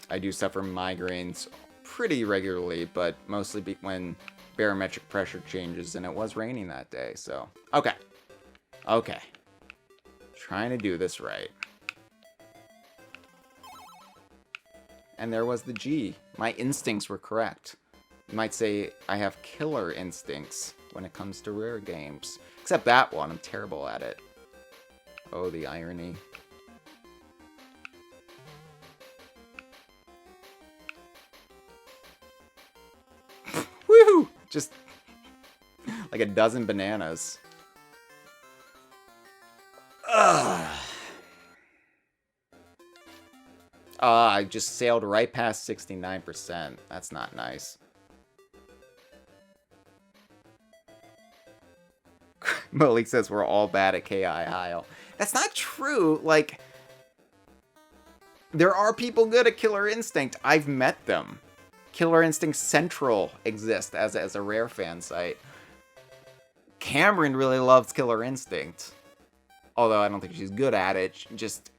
I do suffer migraines pretty regularly, but mostly when barometric pressure changes, and it was raining that day, so. Okay. Okay. Trying to do this right. And there was the G. My instincts were correct. You might say I have killer instincts when it comes to rare games. Except that one, I'm terrible at it. Oh, the irony. Woohoo! Just like a dozen bananas. Ugh. I just sailed right past 69%. That's not nice. Malik says we're all bad at KI, Hyle. That's not true. Like, there are people good at Killer Instinct. I've met them. Killer Instinct Central exists as a rare fan site. Cameron really loves Killer Instinct. Although I don't think she's good at it. She just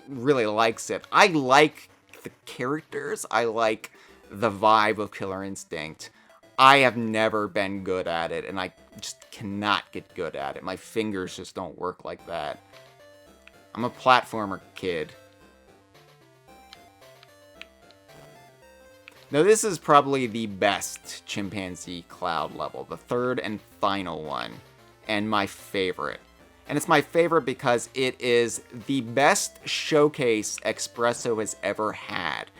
really likes it. I like the characters. I like the vibe of Killer Instinct. I have never been good at it, and I just cannot get good at it. My fingers just don't work like that. I'm a platformer kid. Now, this is probably the best Chimpanzee Cloud level, the third and final one, and my favorite. And it's my favorite because it is the best showcase Expresso has ever had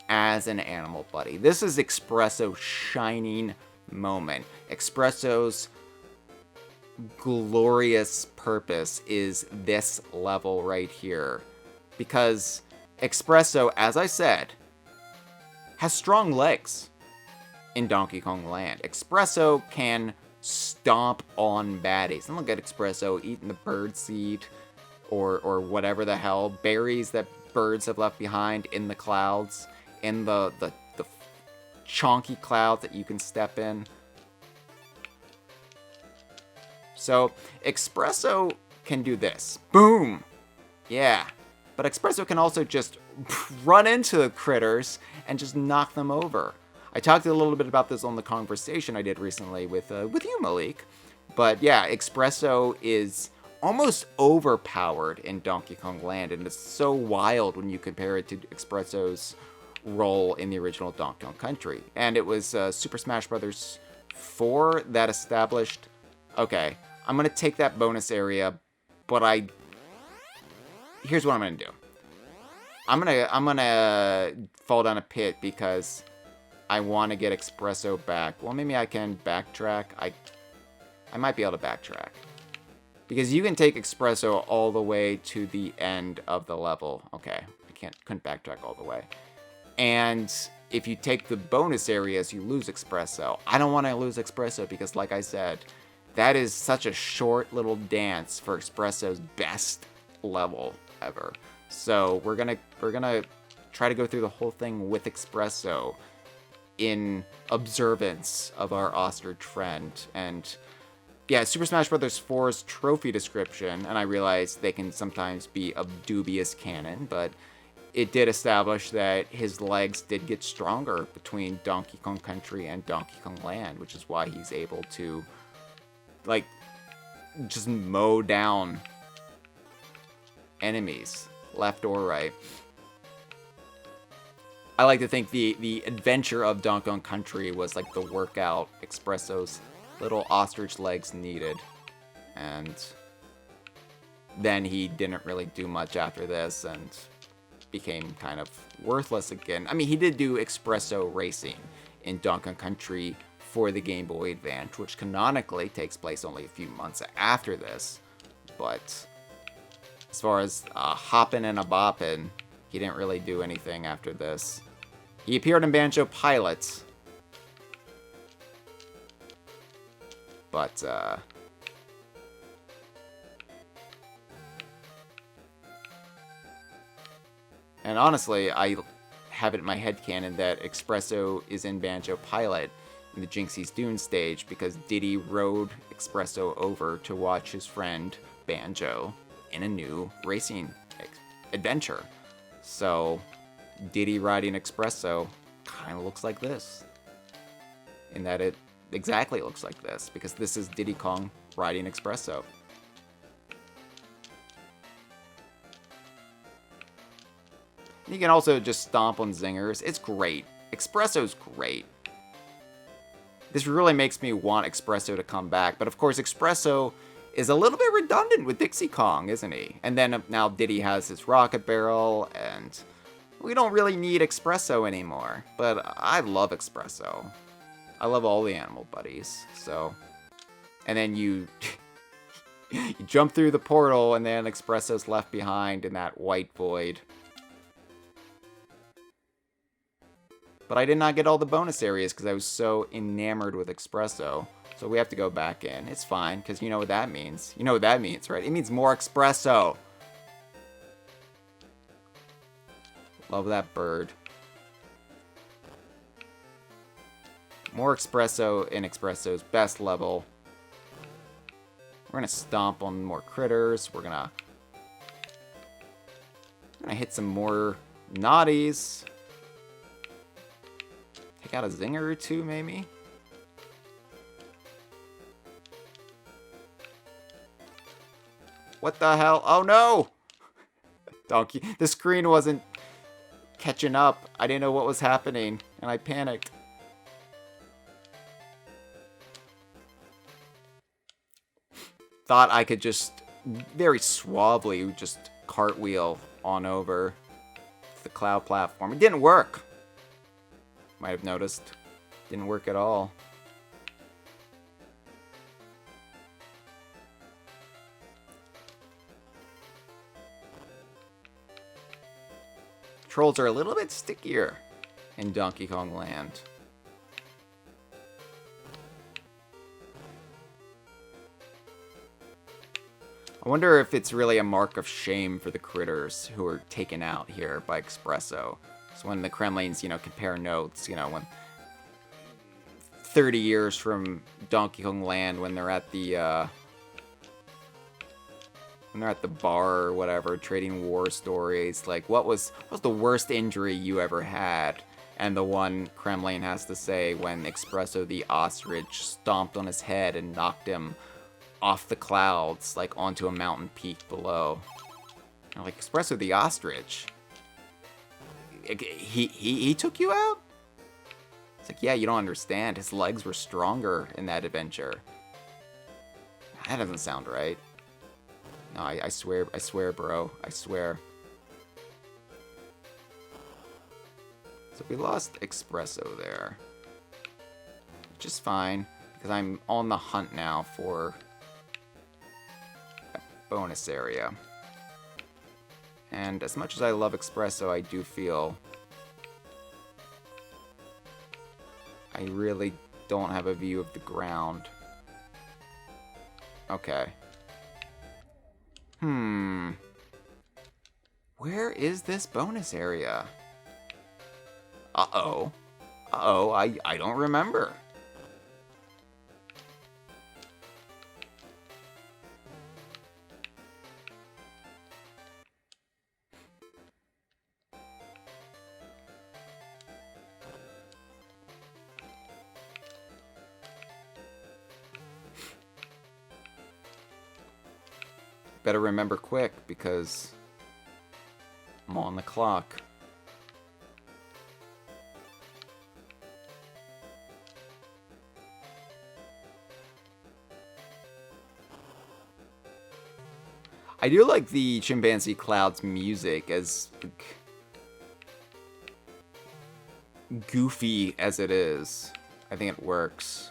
as an animal buddy. This is Expresso's shining moment. Expresso's glorious purpose is this level right here. Because Expresso, as I said, has strong legs in Donkey Kong Land. Expresso can stomp on baddies. And look at Expresso eating the bird seed or whatever the hell, berries that birds have left behind in the clouds, in the chonky clouds that you can step in. So Expresso can do this. Boom! Yeah. But Expresso can also just run into the critters and just knock them over. I talked a little bit about this on the conversation I did recently with you, Malik. But yeah, Expresso is almost overpowered in Donkey Kong Land, and it's so wild when you compare it to Expresso's role in the original Donkey Kong Country. And it was Super Smash Bros. 4 that established, okay, I'm going to take that bonus area, but here's what I'm going to do. I'm gonna fall down a pit because I want to get Expresso back. Well, maybe I can backtrack. I might be able to backtrack. Because you can take Expresso all the way to the end of the level. Okay, I couldn't backtrack all the way. And if you take the bonus areas, you lose Expresso. I don't want to lose Expresso because, like I said, that is such a short little dance for Expresso's best level ever. So we're gonna try to go through the whole thing with Expresso in observance of our ostrich friend. And yeah, Super Smash Bros. 4's trophy description, and I realize they can sometimes be of dubious canon, but it did establish that his legs did get stronger between Donkey Kong Country and Donkey Kong Land, which is why he's able to, like, just mow down enemies, left or right. I like to think the adventure of Donkey Kong Country was like the workout Expresso's little ostrich legs needed. And then he didn't really do much after this and became kind of worthless again. I mean, he did do Expresso Racing in Donkey Kong Country for the Game Boy Advance, which canonically takes place only a few months after this. But as far as hoppin' and a boppin', he didn't really do anything after this. He appeared in Banjo Pilot. But, and honestly, I have it in my headcanon that Expresso is in Banjo Pilot in the Jinxie's Dune stage because Diddy rode Expresso over to watch his friend Banjo in a new racing adventure. So, Diddy riding Expresso kind of looks like this. In that it exactly looks like this, because this is Diddy Kong riding Expresso. You can also just stomp on zingers. It's great. Expresso's great. This really makes me want Expresso to come back, but of course Expresso is a little bit redundant with Dixie Kong, isn't he? And then now Diddy has his rocket barrel, and we don't really need Expresso anymore. But I love Expresso. I love all the animal buddies, so. And then you you jump through the portal, and then Expresso's left behind in that white void. But I did not get all the bonus areas because I was so enamored with Expresso. So we have to go back in. It's fine, because you know what that means. You know what that means, right? It means more espresso. Love that bird. More espresso in Expresso's best level. We're gonna stomp on more critters. We're gonna hit some more naughties. Take out a zinger or two, maybe. What the hell? Oh no! Donkey. The screen wasn't catching up. I didn't know what was happening, and I panicked. Thought I could just very suavely just cartwheel on over the cloud platform. It didn't work. Might have noticed. Didn't work at all. Trolls are a little bit stickier in Donkey Kong Land. I wonder if it's really a mark of shame for the critters who are taken out here by Expresso. So when the Kremlins, compare notes, when 30 years from Donkey Kong Land, when they're at the bar or whatever, trading war stories, like what was the worst injury you ever had? And the one Kremlin has to say when Expresso the ostrich stomped on his head and knocked him off the clouds, like onto a mountain peak below. I'm like, Expresso the ostrich? He took you out? It's like, yeah, you don't understand. His legs were stronger in that adventure. That doesn't sound right. No, I swear, bro. I swear. So we lost Expresso there. Which is fine, because I'm on the hunt now for a bonus area. And as much as I love Expresso, I do feel I really don't have a view of the ground. Okay. Where is this bonus area? Uh-oh. Uh-oh, I don't remember. Better remember quick, because I'm on the clock. I do like the Chimpanzee Clouds music, as goofy as it is. I think it works.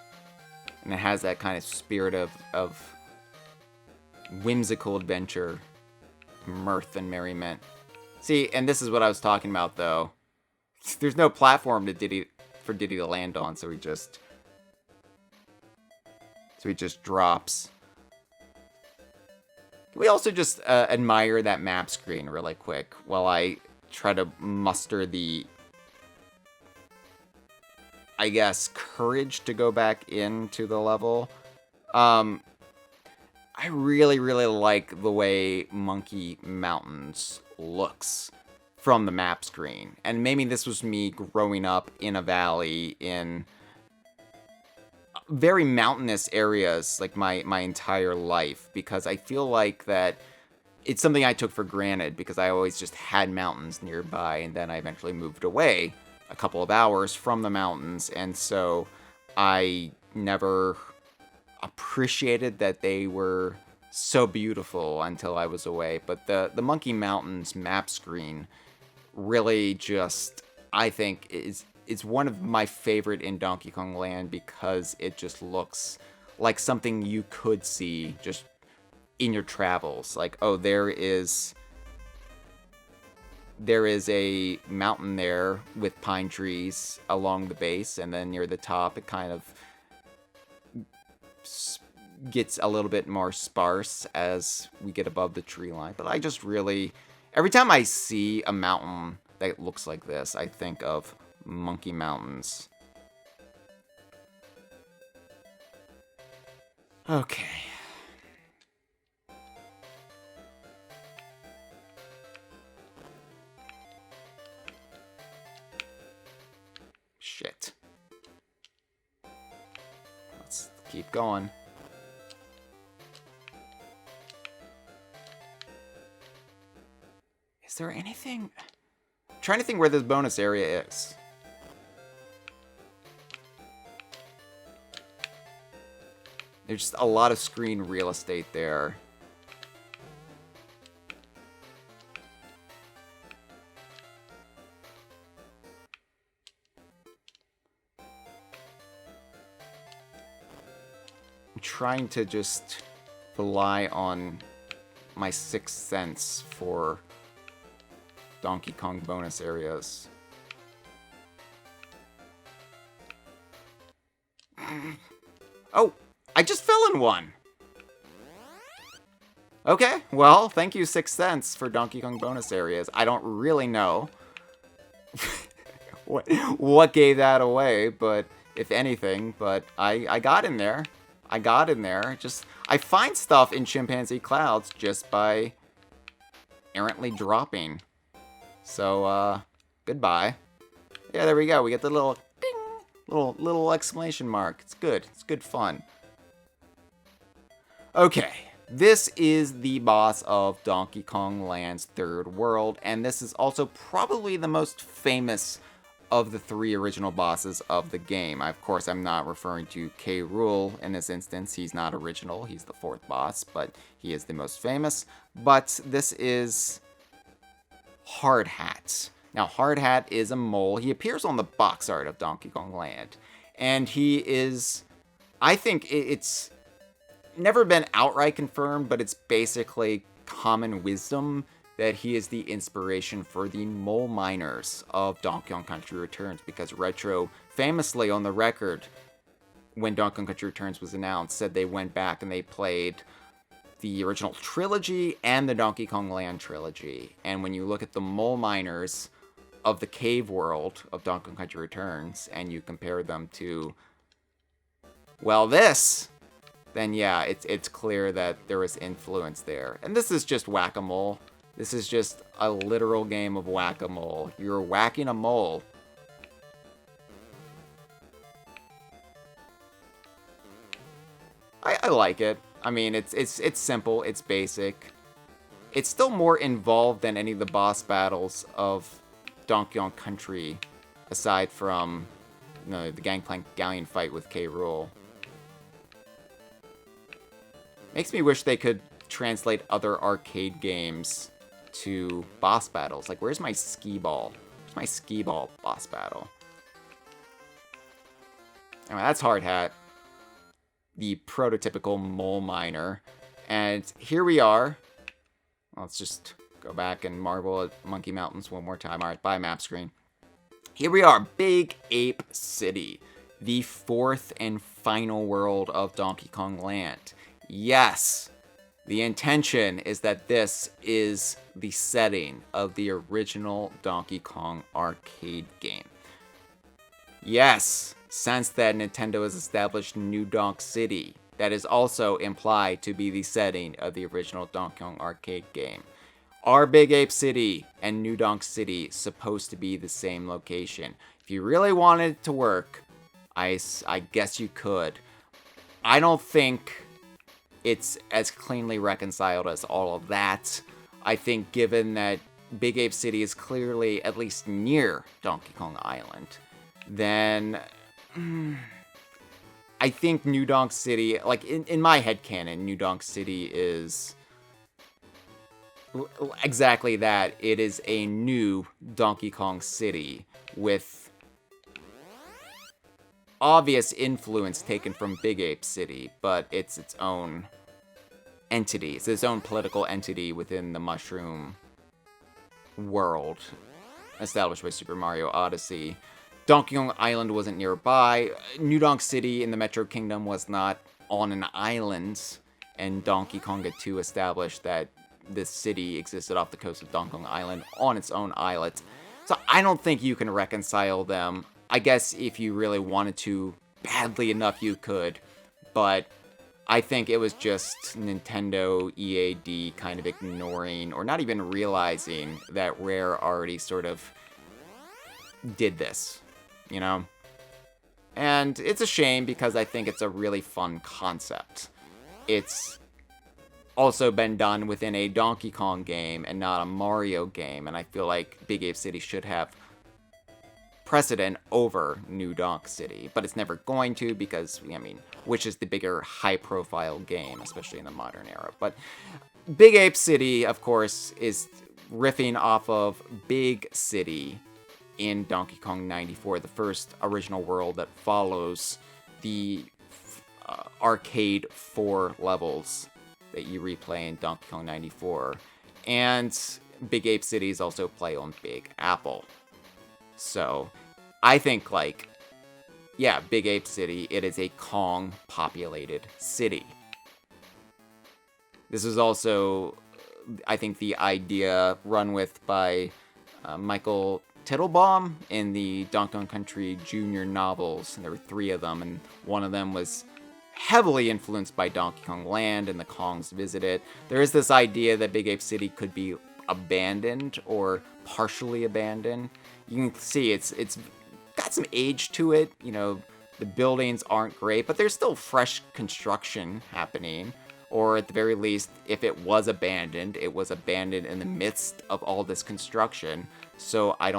And it has that kind of spirit of whimsical adventure, mirth, and merriment. See, and this is what I was talking about, though. There's no platform for Diddy to land on, so he just drops. Can we also just admire that map screen really quick while I try to muster the, I guess, courage to go back into the level? I really, really like the way Monkey Mountains looks from the map screen. And maybe this was me growing up in a valley in very mountainous areas, like my entire life, because I feel like that it's something I took for granted because I always just had mountains nearby, and then I eventually moved away a couple of hours from the mountains, and so I never appreciated that they were so beautiful until I was away. But the Monkey Mountains map screen really just, I think, is one of my favorite in Donkey Kong Land, because it just looks like something you could see just in your travels. Like, oh, there is a mountain there with pine trees along the base, and then near the top it kind of gets a little bit more sparse as we get above the tree line. But I just really, every time I see a mountain that looks like this, I think of Monkey Mountains. Okay. Shit. Let's keep going. Is there anything? I'm trying to think where this bonus area is. There's just a lot of screen real estate there. I'm trying to just rely on my sixth sense for Donkey Kong bonus areas. Oh, I just fell in one. Okay, well, thank you, Sixth Sense, for Donkey Kong bonus areas. I don't really know what gave that away, but if anything, but I got in there. I got in there. I find stuff in Chimpanzee Clouds just by errantly dropping. So, goodbye. Yeah, there we go. We get the little ding, little exclamation mark. It's good. It's good fun. Okay, this is the boss of Donkey Kong Land's third world, and this is also probably the most famous of the three original bosses of the game. Of course, I'm not referring to K. Rool in this instance. He's not original. He's the fourth boss, but he is the most famous. But this is Hard Hat. Now, Hard Hat is a mole. He appears on the box art of Donkey Kong Land, and he is, I think it's never been outright confirmed, but it's basically common wisdom that he is the inspiration for the mole miners of Donkey Kong Country Returns, because Retro famously on the record, when Donkey Kong Country Returns was announced, said they went back and they played the original trilogy and the Donkey Kong Land trilogy. And when you look at the mole miners of the cave world of Donkey Kong Country Returns and you compare them to, well, this, then yeah, it's clear that there was influence there. And this is just whack-a-mole. This is just a literal game of whack-a-mole. You're whacking a mole. I like it. I mean, it's simple, it's basic. It's still more involved than any of the boss battles of Donkey Kong Country, aside from, you know, the Gangplank Galleon fight with K. Rool. Makes me wish they could translate other arcade games to boss battles. Like, where's my skee ball? Where's my skee ball boss battle? Anyway, that's Hard Hat, the prototypical mole miner. And here we are. Let's just go back and marvel at Monkey Mountains one more time. All right, bye, map screen. Here we are, Big Ape City, the fourth and final world of Donkey Kong Land. Yes, the intention is that this is the setting of the original Donkey Kong arcade game. Yes, since that Nintendo has established New Donk City, that is also implied to be the setting of the original Donkey Kong arcade game. Are Big Ape City and New Donk City supposed to be the same location? If you really wanted it to work, I guess you could. I don't think it's as cleanly reconciled as all of that. I think given that Big Ape City is clearly at least near Donkey Kong Island, then I think New Donk City, like in my headcanon, New Donk City is exactly that. It is a new Donkey Kong City with obvious influence taken from Big Ape City, but it's its own entity. It's its own political entity within the Mushroom world established by Super Mario Odyssey. Donkey Kong Island wasn't nearby. New Donk City in the Metro Kingdom was not on an island, and Donkey Konga 2 established that this city existed off the coast of Donkey Kong Island on its own islet. So I don't think you can reconcile them. I guess if you really wanted to badly enough, you could, but I think it was just Nintendo EAD kind of ignoring or not even realizing that Rare already sort of did this, you know? And it's a shame because I think it's a really fun concept. It's also been done within a Donkey Kong game and not a Mario game, and I feel like Big Ape City should have precedent over New Donk City, but it's never going to because, I mean, which is the bigger high-profile game, especially in the modern era. But Big Ape City, of course, is riffing off of Big City in Donkey Kong 94, the first original world that follows the arcade 4 levels that you replay in Donkey Kong 94. And Big Ape City is also play on Big Apple. So, I think, like, yeah, Big Ape City, it is a Kong-populated city. This is also, I think, the idea run with by Michael Tittlebaum in the Donkey Kong Country Jr. novels. And there were 3 of them, and one of them was heavily influenced by Donkey Kong Land and the Kongs Visit It. There is this idea that Big Ape City could be abandoned or partially abandoned. You can see it's got some age to it. You know, the buildings aren't great, but there's still fresh construction happening. Or at the very least, if it was abandoned, it was abandoned in the midst of all this construction. So I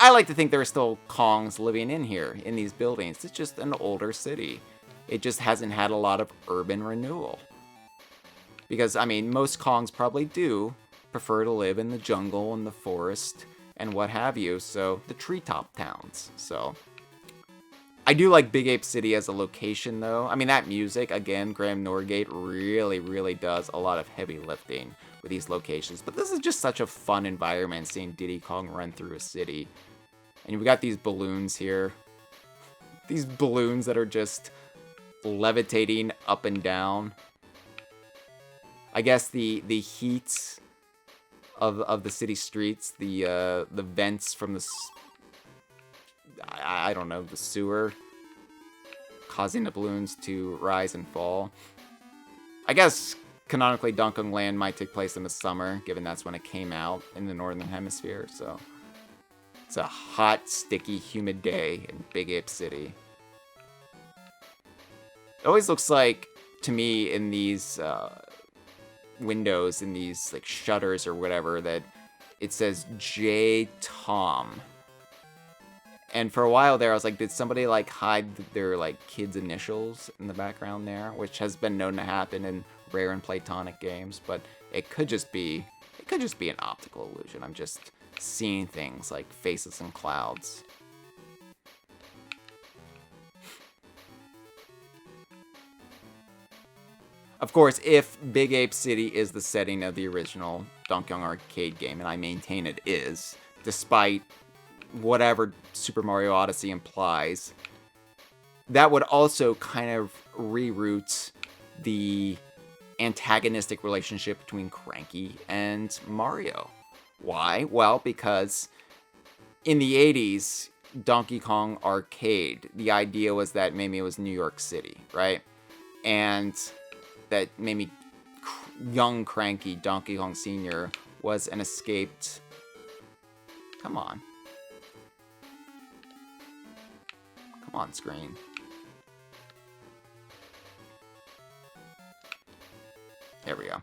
like to think there are still Kongs living in here, in these buildings. It's just an older city. It just hasn't had a lot of urban renewal. Because, I mean, most Kongs probably do prefer to live in the jungle and the forest and what have you, so the treetop towns. So I do like Big Ape City as a location, though. I mean, that music, again, Graham Norgate really, really does a lot of heavy lifting with these locations. But this is just such a fun environment, seeing Diddy Kong run through a city. And we got these balloons here. These balloons that are just levitating up and down. I guess the heat of the city streets, the vents from the I don't know, the sewer, causing the balloons to rise and fall. I guess canonically Donkey Kong Land might take place in the summer, given that's when it came out in the Northern Hemisphere, so it's a hot, sticky, humid day in Big Ape City. It always looks like, to me, in these windows, in these like shutters or whatever, that it says J. Tom. And for a while there, I was like, did somebody like hide their like kids' initials in the background there, which has been known to happen in Rare and Platonic games, but it could just be an optical illusion. I'm just seeing things like faces and clouds. Of course, if Big Ape City is the setting of the original Donkey Kong arcade game, and I maintain it is, despite whatever Super Mario Odyssey implies, that would also kind of reroute the antagonistic relationship between Cranky and Mario. Why? Well, because in the 80s, Donkey Kong arcade, the idea was that maybe it was New York City, right? And that maybe young Cranky Donkey Kong Sr. was an escaped... Come on. Come on, screen. There we go.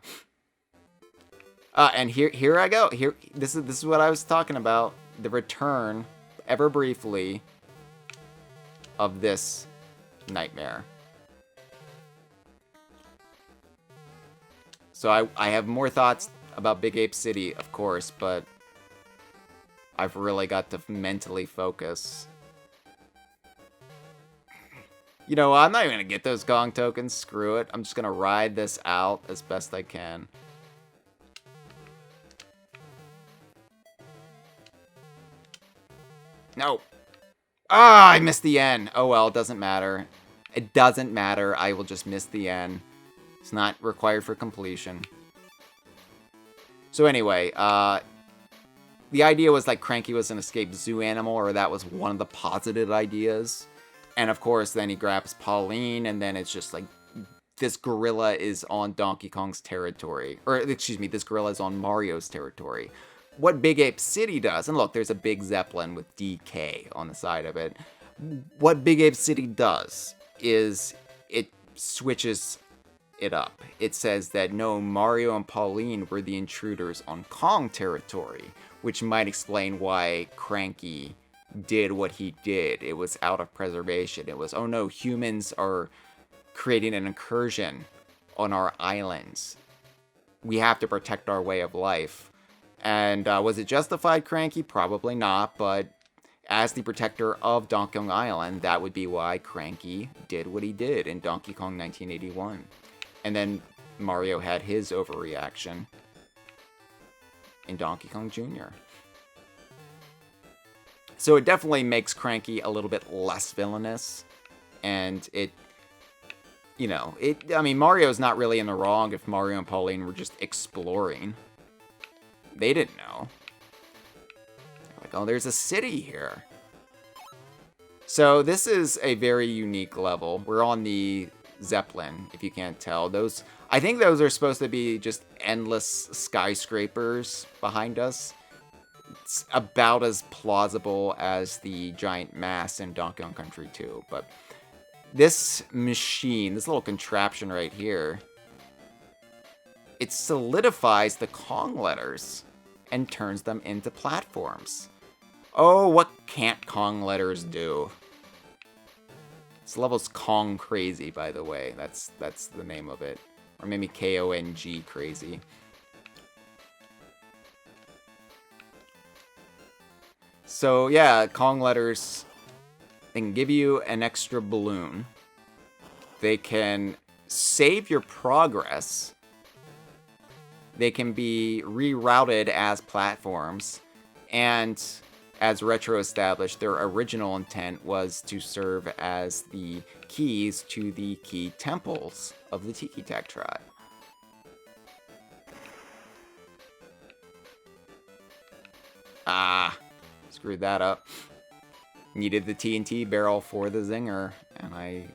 And here I go. This is what I was talking about. The return, ever briefly, of this nightmare. So I have more thoughts about Big Ape City, of course, but I've really got to mentally focus. You know, I'm not even going to get those Gong tokens. Screw it. I'm just going to ride this out as best I can. No. Ah, I missed the N. Oh well, it doesn't matter. It doesn't matter. I will just miss the N. It's not required for completion. So anyway, the idea was like Cranky was an escaped zoo animal, or that was one of the posited ideas. And of course, then he grabs Pauline, and then it's just like, this gorilla is on Donkey Kong's territory. Or, excuse me, this gorilla is on Mario's territory. What Big Ape City does, and look, there's a big Zeppelin with DK on the side of it. What Big Ape City does is it switches it up. It says that no, Mario and Pauline were the intruders on Kong territory, which might explain why Cranky did what he did. It was out of preservation. It was, oh no, humans are creating an incursion on our islands. We have to protect our way of life. And was it justified, Cranky? Probably not, but as the protector of Donkey Kong Island, that would be why Cranky did what he did in Donkey Kong 1981. And then Mario had his overreaction in Donkey Kong Jr. So it definitely makes Cranky a little bit less villainous. And it, you know, I mean, Mario's not really in the wrong if Mario and Pauline were just exploring. They didn't know. Like, oh, there's a city here. So this is a very unique level. We're on the Zeppelin, if you can't tell. I think those are supposed to be just endless skyscrapers behind us. It's about as plausible as the giant mass in Donkey Kong Country 2. But this machine, this little contraption right here, it solidifies the Kong letters and turns them into platforms. Oh, what can't Kong letters do? This level's Kong Crazy, by the way. That's the name of it. Or maybe Kong Crazy. So yeah, Kong letters, they can give you an extra balloon. They can save your progress. They can be rerouted as platforms. And as Retro established, their original intent was to serve as the keys to the key temples of the Tiki Tak tribe. Ah, screwed that up. Needed the TNT barrel for the zinger, and I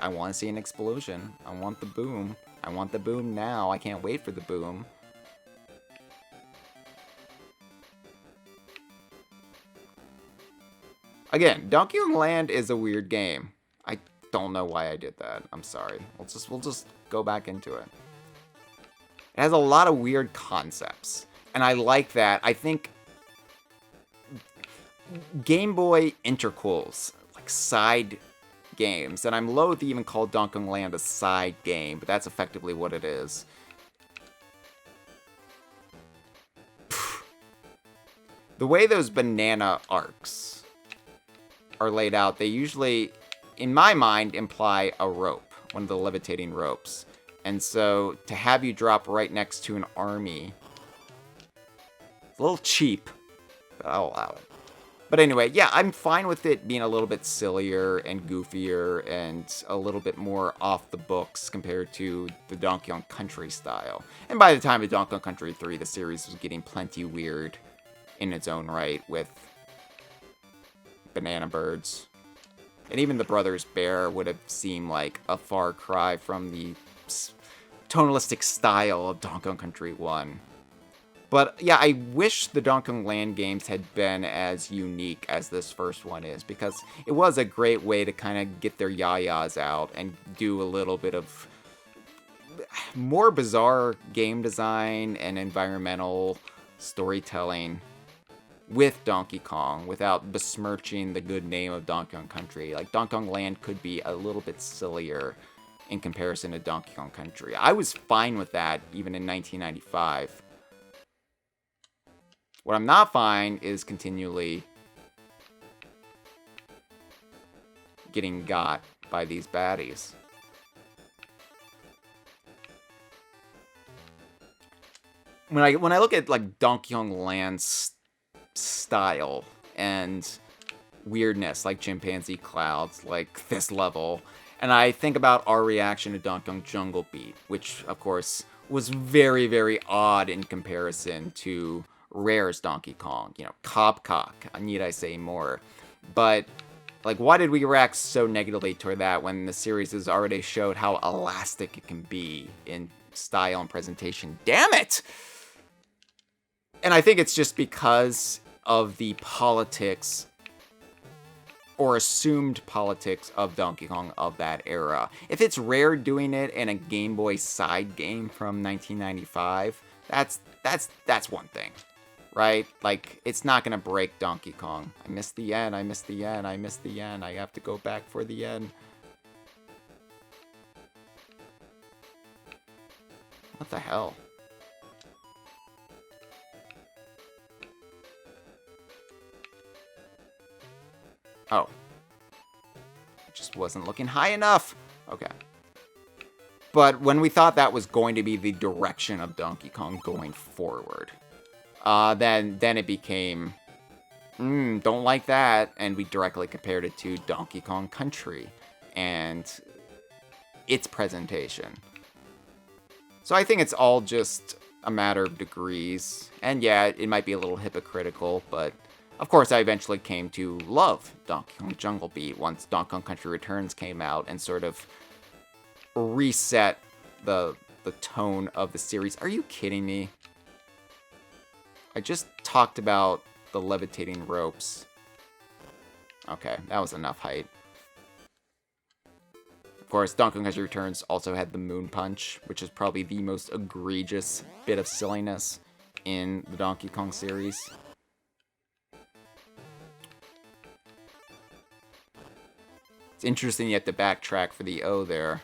want to see an explosion. I want the boom. I want the boom now. I can't wait for the boom. Again, Donkey Kong Land is a weird game. I don't know why I did that. I'm sorry. We'll just go back into it. It has a lot of weird concepts, and I like that. I think Game Boy interquels, like side games, and I'm loath to even call Donkey Kong Land a side game, but that's effectively what it is. The way those banana arcs are laid out, they usually, in my mind, imply a rope, one of the levitating ropes. And so, to have you drop right next to an army, it's a little cheap, but I'll allow it. But anyway, yeah, I'm fine with it being a little bit sillier and goofier and a little bit more off the books compared to the Donkey Kong Country style. And by the time of Donkey Kong Country 3, the series was getting plenty weird in its own right with banana birds. And even the Brothers Bear would have seemed like a far cry from the tonalistic style of Donkey Kong Country 1. But yeah, I wish the Donkey Kong Land games had been as unique as this first one is, because it was a great way to kind of get their yayas out and do a little bit of more bizarre game design and environmental storytelling with Donkey Kong without besmirching the good name of Donkey Kong Country. Like, Donkey Kong Land could be a little bit sillier in comparison to Donkey Kong Country. I was fine with that even in 1995. What I'm not fine is continually getting got by these baddies. When I look at like Donkey Kong Land's style and weirdness, like Chimpanzee Clouds, like this level, And I think about our reaction to Donkey Kong Jungle Beat, which, of course, was very, very odd in comparison to Rare's Donkey Kong. You know, Cobcock, need I say more. But, like, why did we react so negatively toward that when the series has already showed how elastic it can be in style and presentation? Damn it! And I think it's just because of the politics or assumed politics of Donkey Kong of that era. If it's Rare doing it in a Game Boy side game from 1995, that's one thing, right? Like, it's not gonna break Donkey Kong. I missed the end, I missed the end, I missed the end, I have to go back for the end. What the hell? Oh. Just wasn't looking high enough. Okay. But when we thought that was going to be the direction of Donkey Kong going forward, then it became, don't like that, and we directly compared it to Donkey Kong Country and its presentation. So I think it's all just a matter of degrees, and yeah, it might be a little hypocritical, but of course, I eventually came to love Donkey Kong Jungle Beat once Donkey Kong Country Returns came out and sort of reset the tone of the series. Are you kidding me? I just talked about the levitating ropes. Okay, that was enough height. Of course, Donkey Kong Country Returns also had the Moon Punch, which is probably the most egregious bit of silliness in the Donkey Kong series. It's interesting you have to backtrack for the O there.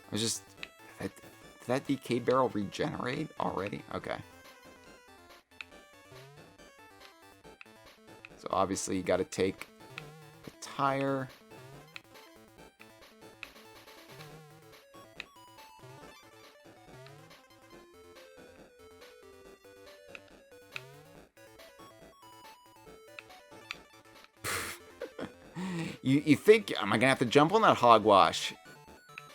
I was just... Did that DK barrel regenerate already? Okay. So obviously you gotta take the tire. You think, am I gonna have to jump on that hogwash?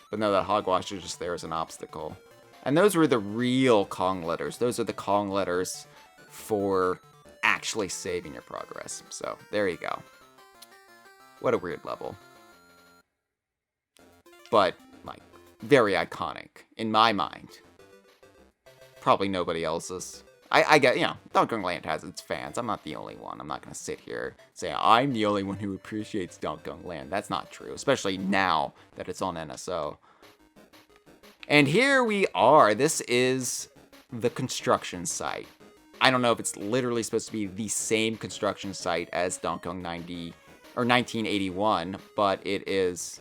But no, that hogwash is just there as an obstacle. And those were the real Kong letters. Those are the Kong letters for actually saving your progress. So, there you go. What a weird level. But, like, very iconic in my mind. Probably nobody else's. I get, you know, Donkey Kong Land has its fans. I'm not the only one. I'm not going to sit here and say I'm the only one who appreciates Donkey Kong Land. That's not true, especially now that it's on NSO. And here we are. This is the construction site. I don't know if it's literally supposed to be the same construction site as Donkey Kong 90 or 1981, but it is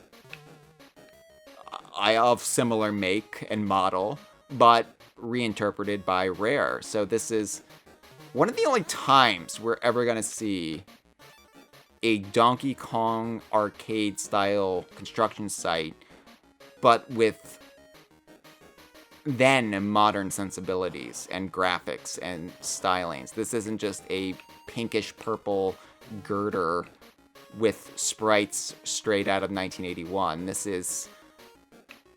of similar make and model, but reinterpreted by Rare. So this is one of the only times we're ever going to see a Donkey Kong arcade style construction site, but with then modern sensibilities and graphics and stylings. This isn't just a pinkish purple girder with sprites straight out of 1981. This is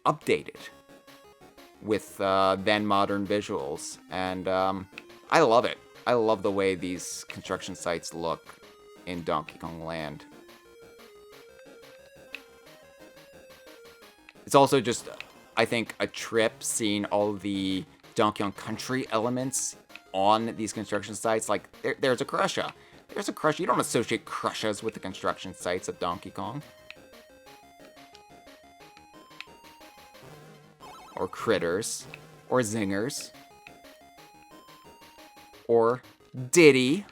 updated with then modern visuals, and I love it. I love the way these construction sites look in Donkey Kong Land. It's also just, I think, a trip seeing all the Donkey Kong Country elements on these construction sites. Like, there's a Crusher. There's a Crusher. You don't associate Crushers with the construction sites of Donkey Kong. Or Critters. Or Zingers. Or Diddy.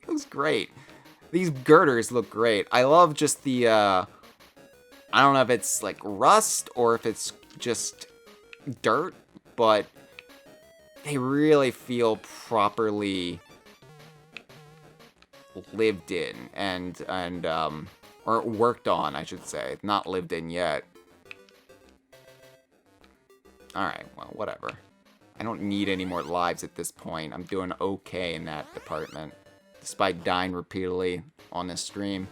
It looks great. These girders look great. I love just the, I don't know if it's like rust or if it's just dirt, but they really feel properly lived in and or worked on, I should say. Not lived in yet. Alright, well, whatever. I don't need any more lives at this point. I'm doing okay in that department, despite dying repeatedly on this stream.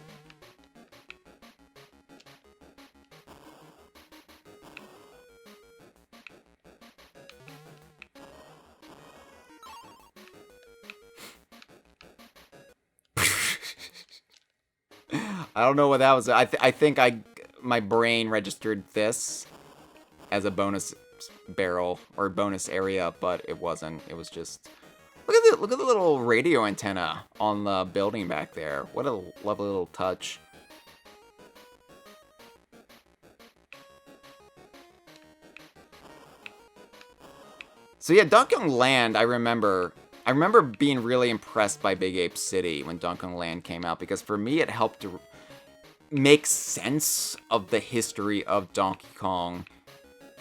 I don't know what that was. I think my brain registered this as a bonus barrel or bonus area, but it wasn't. It was just look at the little radio antenna on the building back there. What a lovely little touch. So yeah, Donkey Kong Land, I remember being really impressed by Big Ape City when Donkey Kong Land came out, because for me it helped to make sense of the history of Donkey Kong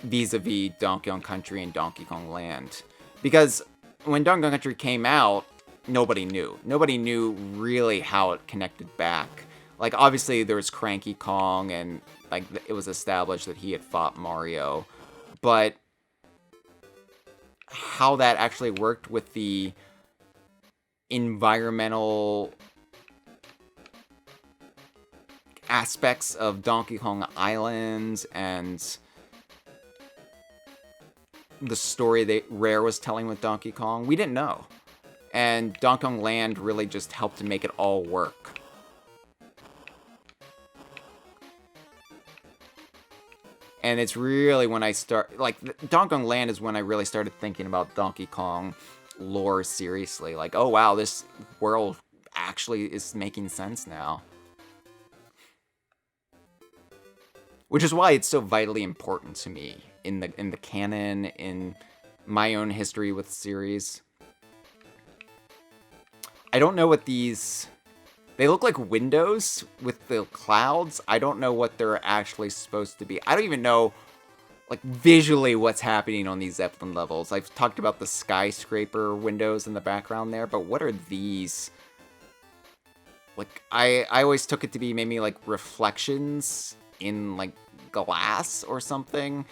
vis-a-vis Donkey Kong Country and Donkey Kong Land. Because when Donkey Kong Country came out, nobody knew. Nobody knew really how it connected back. Like, obviously there was Cranky Kong, and like it was established that he had fought Mario, but how that actually worked with the environmental aspects of Donkey Kong Islands and the story that Rare was telling with Donkey Kong, we didn't know. And Donkey Kong Land really just helped to make it all work. And it's really when I start, like, Donkey Kong Land is when I really started thinking about Donkey Kong lore seriously. Like, oh wow, this world actually is making sense now. Which is why it's so vitally important to me in the canon, in my own history with the series. I don't know what these... They look like windows with the clouds. I don't know what they're actually supposed to be. I don't even know, like, visually what's happening on these Zeppelin levels. I've talked about the skyscraper windows in the background there, but what are these? Like, I always took it to be maybe, like, reflections in, like, glass or something,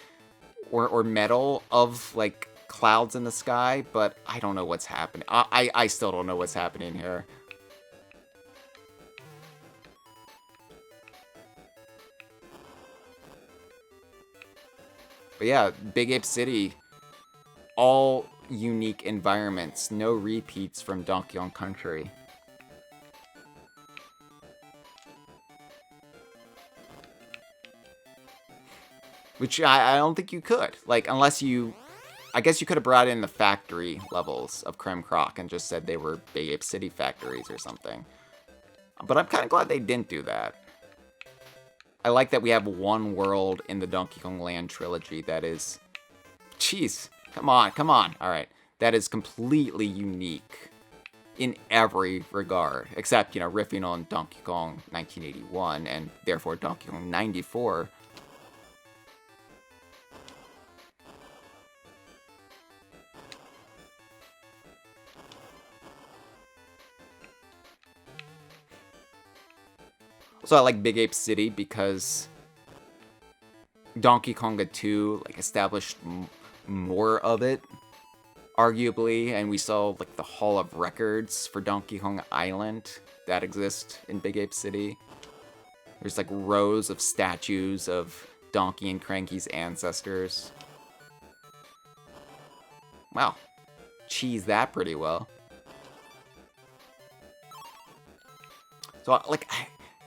or metal of, like, clouds in the sky, but I don't know what's happening. I still don't know what's happening here. But yeah, Big Ape City, all unique environments, no repeats from Donkey Kong Country. Which I don't think you could. Like, unless you... I guess you could have brought in the factory levels of Krem Croc and just said they were Big Ape City factories or something. But I'm kind of glad they didn't do that. I like that we have one world in the Donkey Kong Land trilogy that is... Jeez, come on. Alright, that is completely unique in every regard. Except, you know, riffing on Donkey Kong 1981 and therefore Donkey Kong 94. So I like Big Ape City because Donkey Konga 2 like established more of it, arguably, and we saw like the Hall of Records for Donkey Kong Island that exist in Big Ape City. There's like rows of statues of Donkey and Cranky's ancestors. Wow, cheese that pretty well. So like.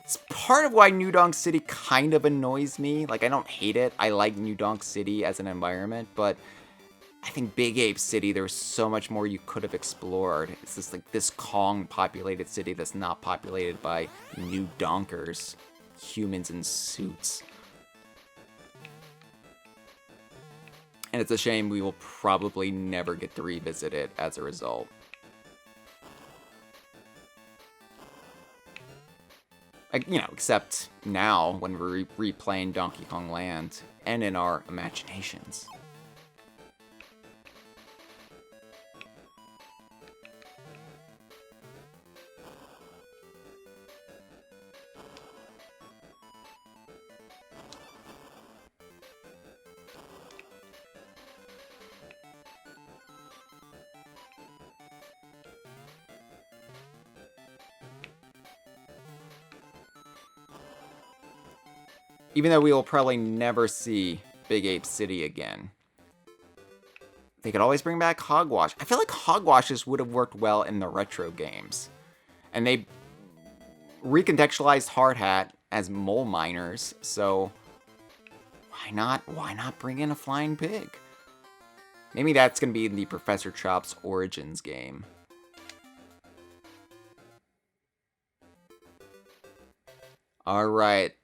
It's part of why New Donk City kind of annoys me. Like, I don't hate it. I like New Donk City as an environment, but I think Big Ape City, there's so much more you could have explored. It's just like this Kong-populated city that's not populated by New Donkers, humans in suits. And it's a shame we will probably never get to revisit it as a result. You know, except now when we're replaying Donkey Kong Land and in our imaginations. Even though we will probably never see Big Ape City again. They could always bring back Hogwash. I feel like Hogwashes would have worked well in the retro games. And they recontextualized Hard Hat as mole miners, so why not bring in a flying pig? Maybe that's going to be in the Professor Chops Origins game. Alright,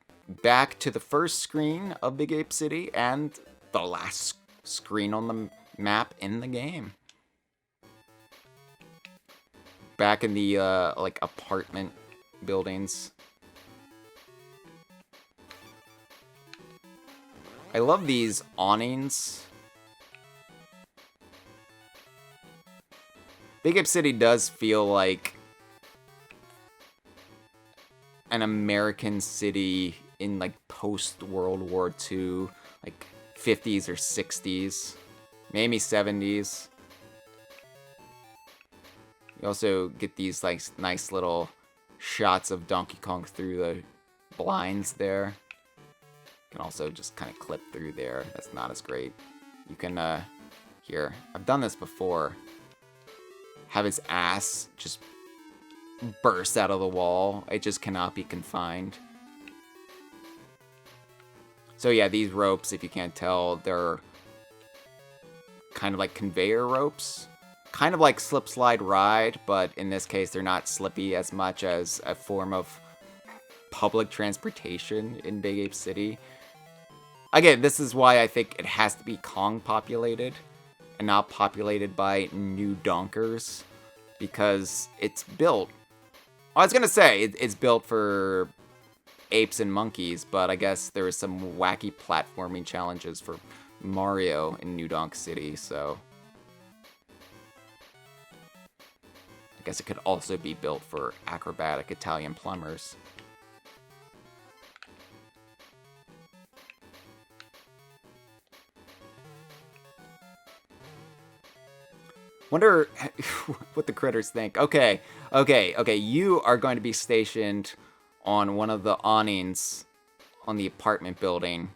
back to the first screen of Big Ape City and the last screen on the map in the game. Back in the, like, apartment buildings. I love these awnings. Big Ape City does feel like an American city in, like, post-World War II, like, 50s or 60s, maybe 70s. You also get these, like, nice little shots of Donkey Kong through the blinds there. You can also just kind of clip through there. That's not as great. You can, here, I've done this before. Have his ass just burst out of the wall. It just cannot be confined. So yeah, these ropes, if you can't tell, they're kind of like conveyor ropes. Kind of like slip, slide, ride, but in this case, they're not slippy as much as a form of public transportation in Big Ape City. Again, this is why I think it has to be Kong populated and not populated by new donkers, because it's built... I was gonna say, it's built for apes and monkeys, but I guess there was some wacky platforming challenges for Mario in New Donk City, so... I guess it could also be built for acrobatic Italian plumbers. Wonder what the critters think. Okay, you are going to be stationed on one of the awnings on the apartment building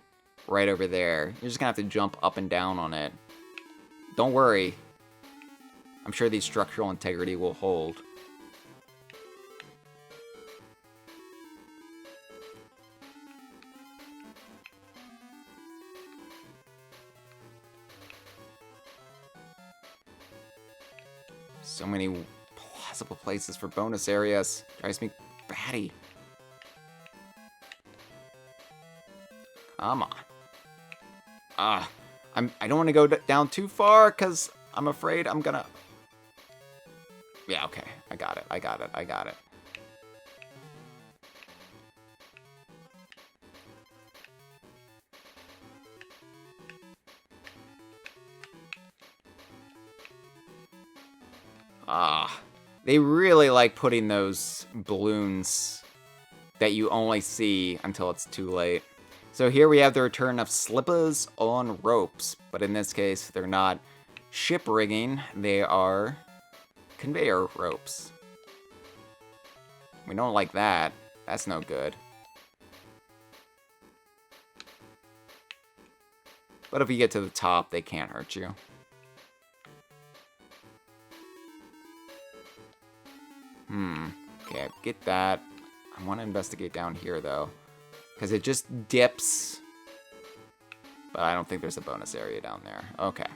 right over there. You're just gonna have to jump up and down on it. Don't worry. I'm sure the structural integrity will hold. So many possible places for bonus areas. Drives me batty. Come on. I don't want to go down too far because I'm afraid I'm gonna... Yeah, okay. I got it. They really like putting those balloons that you only see until it's too late. So here we have the return of slippers on ropes, but in this case, they're not ship rigging, they are conveyor ropes. We don't like that. That's no good. But if you get to the top, they can't hurt you. Okay, get that. I want to investigate down here, though. Because it just dips. But I don't think there's a bonus area down there. Okay.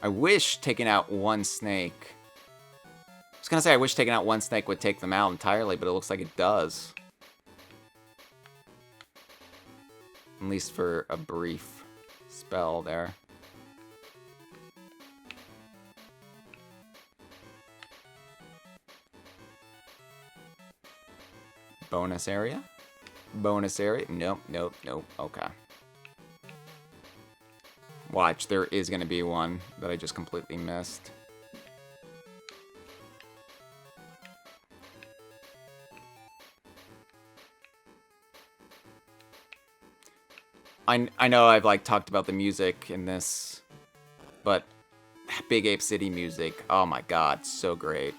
I wish taking out one snake... I was gonna say I wish taking out one snake would take them out entirely, but it looks like it does. At least for a brief spell there. Bonus area? Bonus area? Nope. Okay. Watch, there is going to be one that I just completely missed. I know I've like talked about the music in this, but Big Ape City music, oh my god, so great.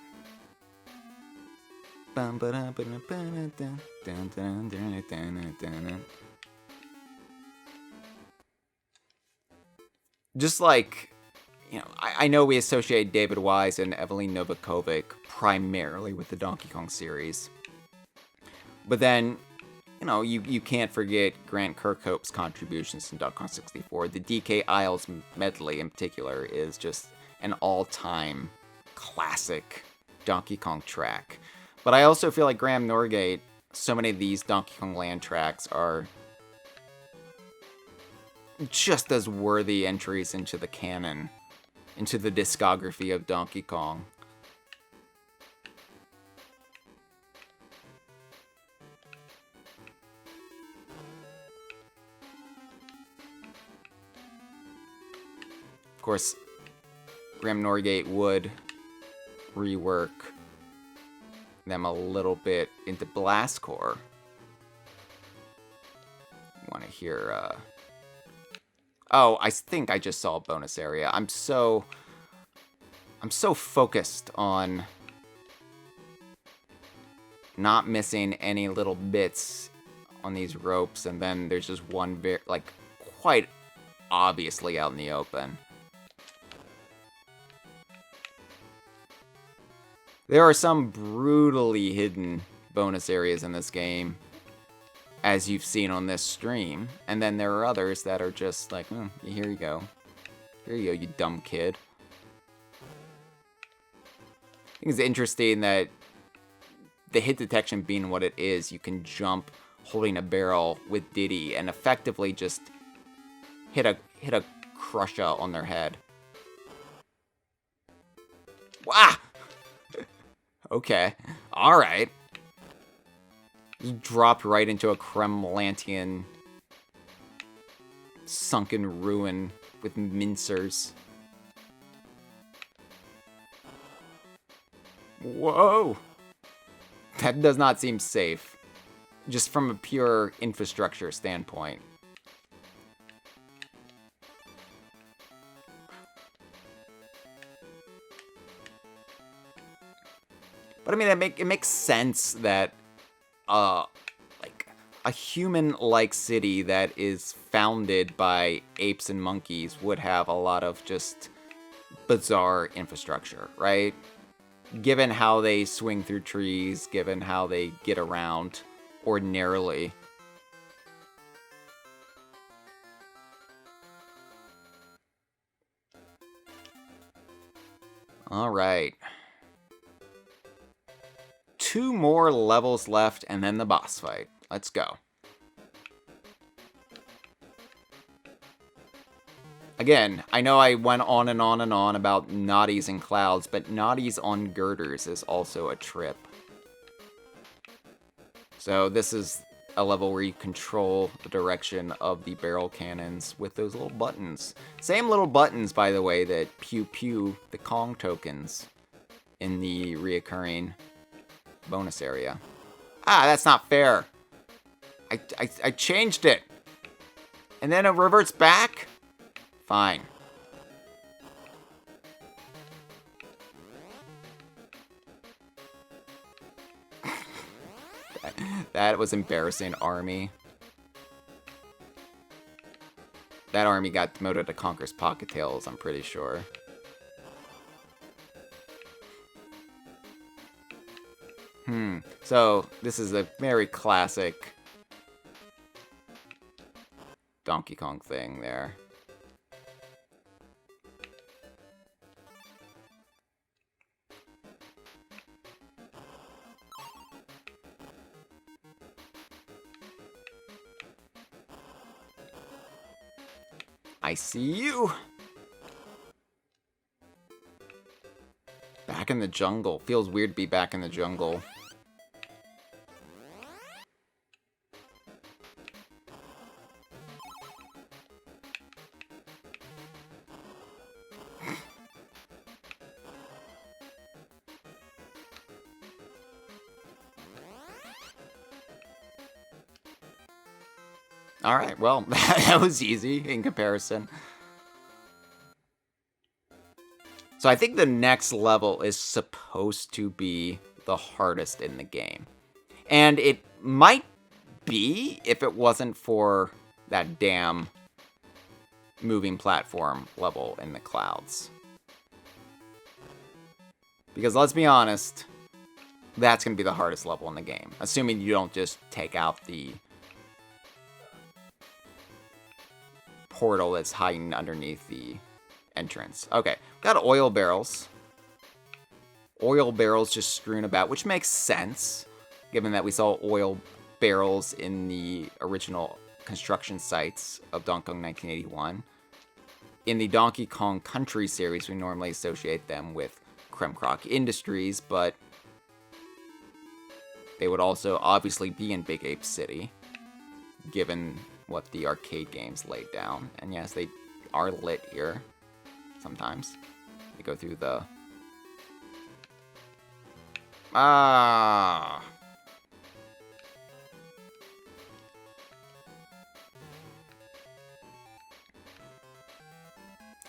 Just like, I know we associate David Wise and Evelyn Novakovic primarily with the Donkey Kong series. But then, you can't forget Grant Kirkhope's contributions in Donkey Kong 64. The DK Isles medley in particular is just an all-time classic Donkey Kong track. But I also feel like Graham Norgate, so many of these Donkey Kong Land tracks are just as worthy entries into the canon, into the discography of Donkey Kong. Of course, Graham Norgate would rework them a little bit into Blast Core. Want to hear, Oh, I think I just saw a bonus area. I'm so focused on not missing any little bits on these ropes, and then there's just one quite obviously out in the open. There are some brutally hidden bonus areas in this game, as you've seen on this stream, and then there are others that are just like, here you go. Here you go, you dumb kid. I think it's interesting that the hit detection being what it is, you can jump holding a barrel with Diddy and effectively just hit a crusher on their head. Wow! Okay. Alright. Just dropped right into a Kremlantian sunken ruin with mincers. Whoa! That does not seem safe. Just from a pure infrastructure standpoint. But I mean, it makes sense that, like, a human-like city that is founded by apes and monkeys would have a lot of just bizarre infrastructure, right? Given how they swing through trees, given how they get around ordinarily. All right. 2 more levels left, and then the boss fight. Let's go. Again, I know I went on and on and on about Naughties and Clouds, but Naughties on Girders is also a trip. So this is a level where you control the direction of the barrel cannons with those little buttons. Same little buttons, by the way, that pew pew the Kong tokens in the reoccurring bonus area. Ah, that's not fair. I changed it. And then it reverts back? Fine. That was embarrassing, Army. That army got demoted to Conker's Pocket Tails, I'm pretty sure. So, this is a very classic Donkey Kong thing there. I see you! Back in the jungle. Feels weird to be back in the jungle. Alright, well, that was easy in comparison. So I think the next level is supposed to be the hardest in the game. And it might be if it wasn't for that damn moving platform level in the clouds. Because let's be honest, that's going to be the hardest level in the game. Assuming you don't just take out the portal that's hiding underneath the entrance. Okay, got oil barrels. Oil barrels just strewn about, which makes sense, given that we saw oil barrels in the original construction sites of Donkey Kong 1981. In the Donkey Kong Country series, we normally associate them with Kremlantis Industries, but they would also obviously be in Big Ape City, given what the arcade games laid down. And yes, they are lit here sometimes. They go through the... Ah!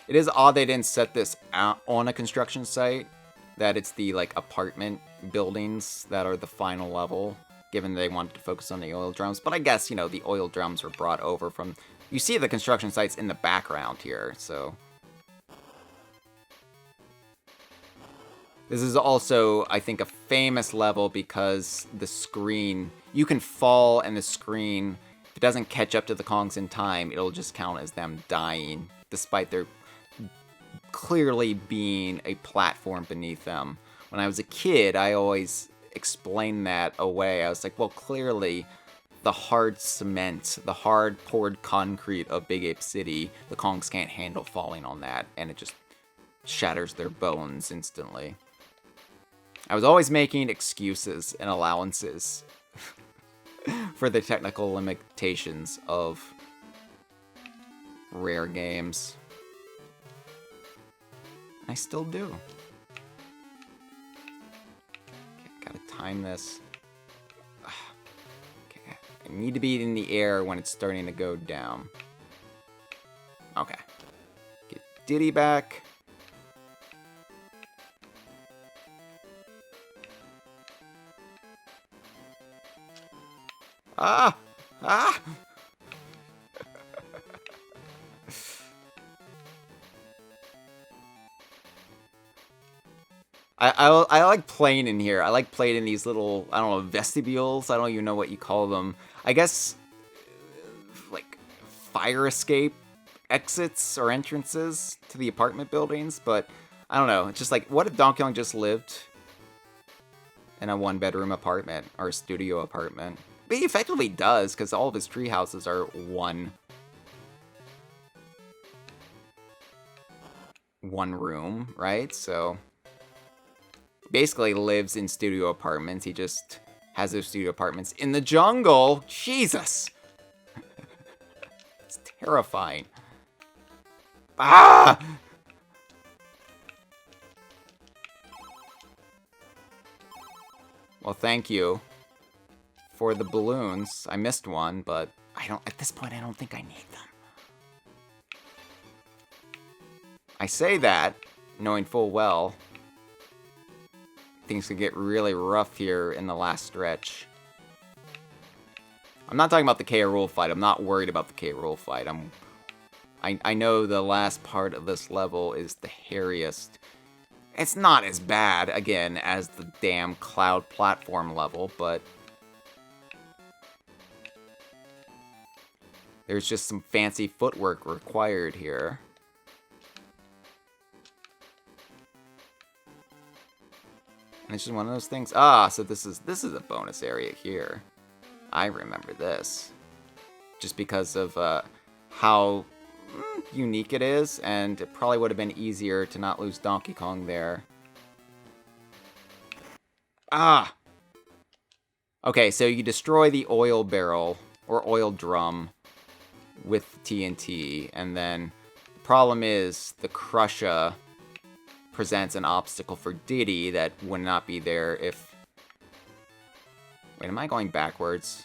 It is odd they didn't set this out on a construction site, that it's the, like, apartment buildings that are the final level, given they wanted to focus on the oil drums. But I guess, you know, the oil drums were brought over from... You see the construction sites in the background here, so... This is also, I think, a famous level because the screen... You can fall and the screen, if it doesn't catch up to the Kongs in time, it'll just count as them dying, despite their clearly being a platform beneath them. When I was a kid, I always explained that away. I was like, well, clearly the hard cement, the hard poured concrete of Big Ape City, the Kongs can't handle falling on that, and it just shatters their bones instantly. I was always making excuses and allowances for the technical limitations of rare games. I still do. Okay, gotta time this. Okay, I need to be in the air when it's starting to go down. Okay. Get Diddy back. Ah! Ah! I like playing in here. I like playing in these little, I don't know, vestibules. I don't even know what you call them. I guess, like, fire escape exits or entrances to the apartment buildings. But, I don't know. It's just like, what if Donkey Kong just lived in a one-bedroom apartment or a studio apartment? But he effectively does, because all of his tree houses are one room, right? So... basically lives in studio apartments. He just has those studio apartments in the jungle. Jesus! It's terrifying. Ah! Well, thank you for the balloons. I missed one, but at this point, I don't think I need them. I say that, knowing full well things could get really rough here in the last stretch. I'm not talking about the K. Rool fight. I'm not worried about the K. Rool fight. I know the last part of this level is the hairiest. It's not as bad, again, as the damn cloud platform level, but there's just some fancy footwork required here. And it's just one of those things. Ah, so this is a bonus area here. I remember this. Just because of how unique it is, and it probably would have been easier to not lose Donkey Kong there. Ah! Okay, so you destroy the oil barrel, or oil drum, with TNT, and then the problem is the Crusher presents an obstacle for Diddy that would not be there if... Wait, am I going backwards?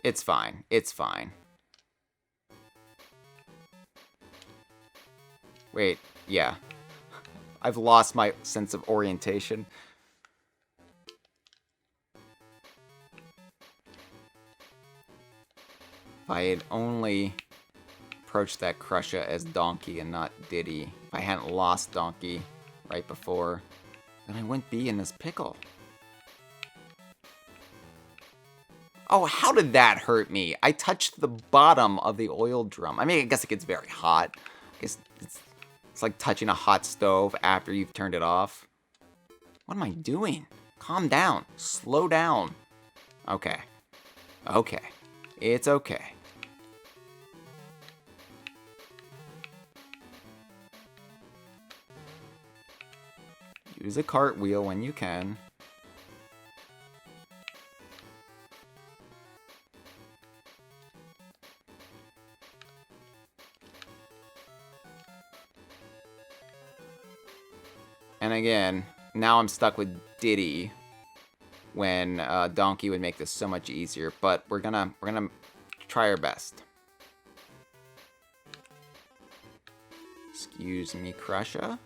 It's fine. It's fine. Wait, yeah. I've lost my sense of orientation. If I had only approached that Crusher as Donkey and not Diddy, if I hadn't lost Donkey right before, then I wouldn't be in this pickle. Oh, how did that hurt me? I touched the bottom of the oil drum. I mean, I guess it gets very hot. I guess it's like touching a hot stove after you've turned it off. What am I doing? Calm down. Slow down. Okay. Okay. It's okay. Use a cartwheel when you can. And again, now I'm stuck with Diddy when Donkey would make this so much easier, but we're gonna try our best. Excuse me, Crusher.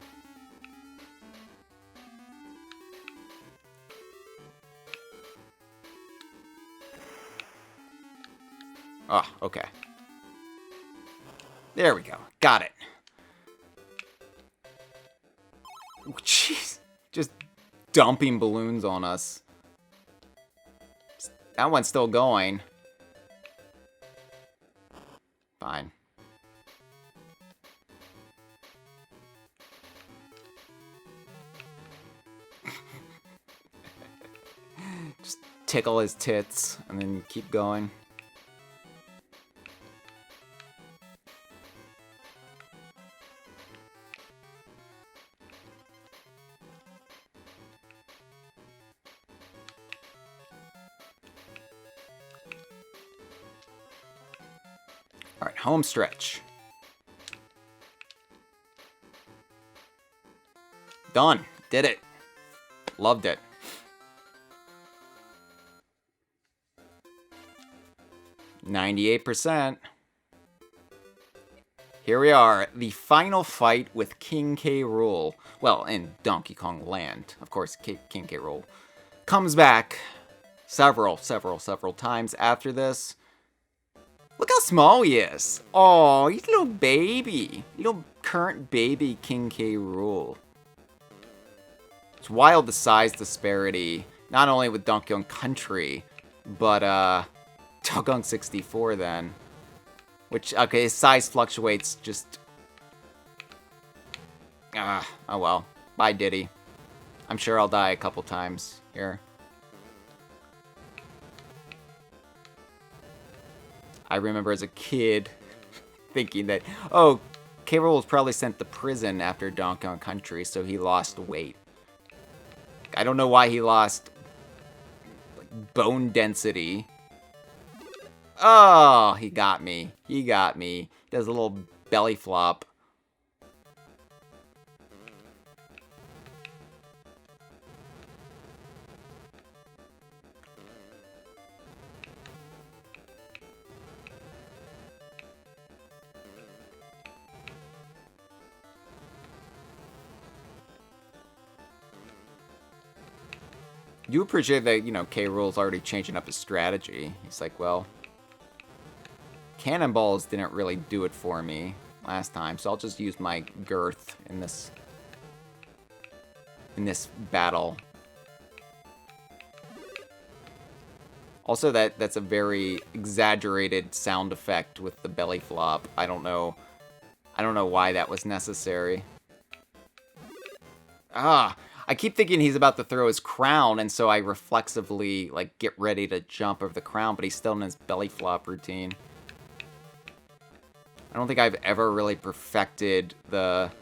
Oh, okay. There we go. Got it. Jeez. Just dumping balloons on us. That one's still going. Fine. Just tickle his tits and then keep going. All right, home stretch. Done. Did it. Loved it. %98. Here we are, the final fight with King K. Rool. Well, in Donkey Kong Land, of course. King K. Rool comes back several times after this. Look how small he is. Oh, he's a little baby. Little current baby King K. Rool. It's wild, the size disparity, not only with Donkey Kong Country, but Donkey Kong 64 then. Which, okay, his size fluctuates just... oh well. Bye, Diddy. I'm sure I'll die a couple times here. I remember as a kid thinking that, oh, K. Rool was probably sent to prison after Donkey Kong Country, so he lost weight. I don't know why he lost bone density. Oh, he got me. He got me. Does a little belly flop. You appreciate that, you know, K. Rool's already changing up his strategy. He's like, well, cannonballs didn't really do it for me last time, so I'll just use my girth in this battle. Also, that's a very exaggerated sound effect with the belly flop. I don't know why that was necessary. Ah, I keep thinking he's about to throw his crown, and so I reflexively, like, get ready to jump over the crown, but he's still in his belly flop routine. I don't think I've ever really perfected the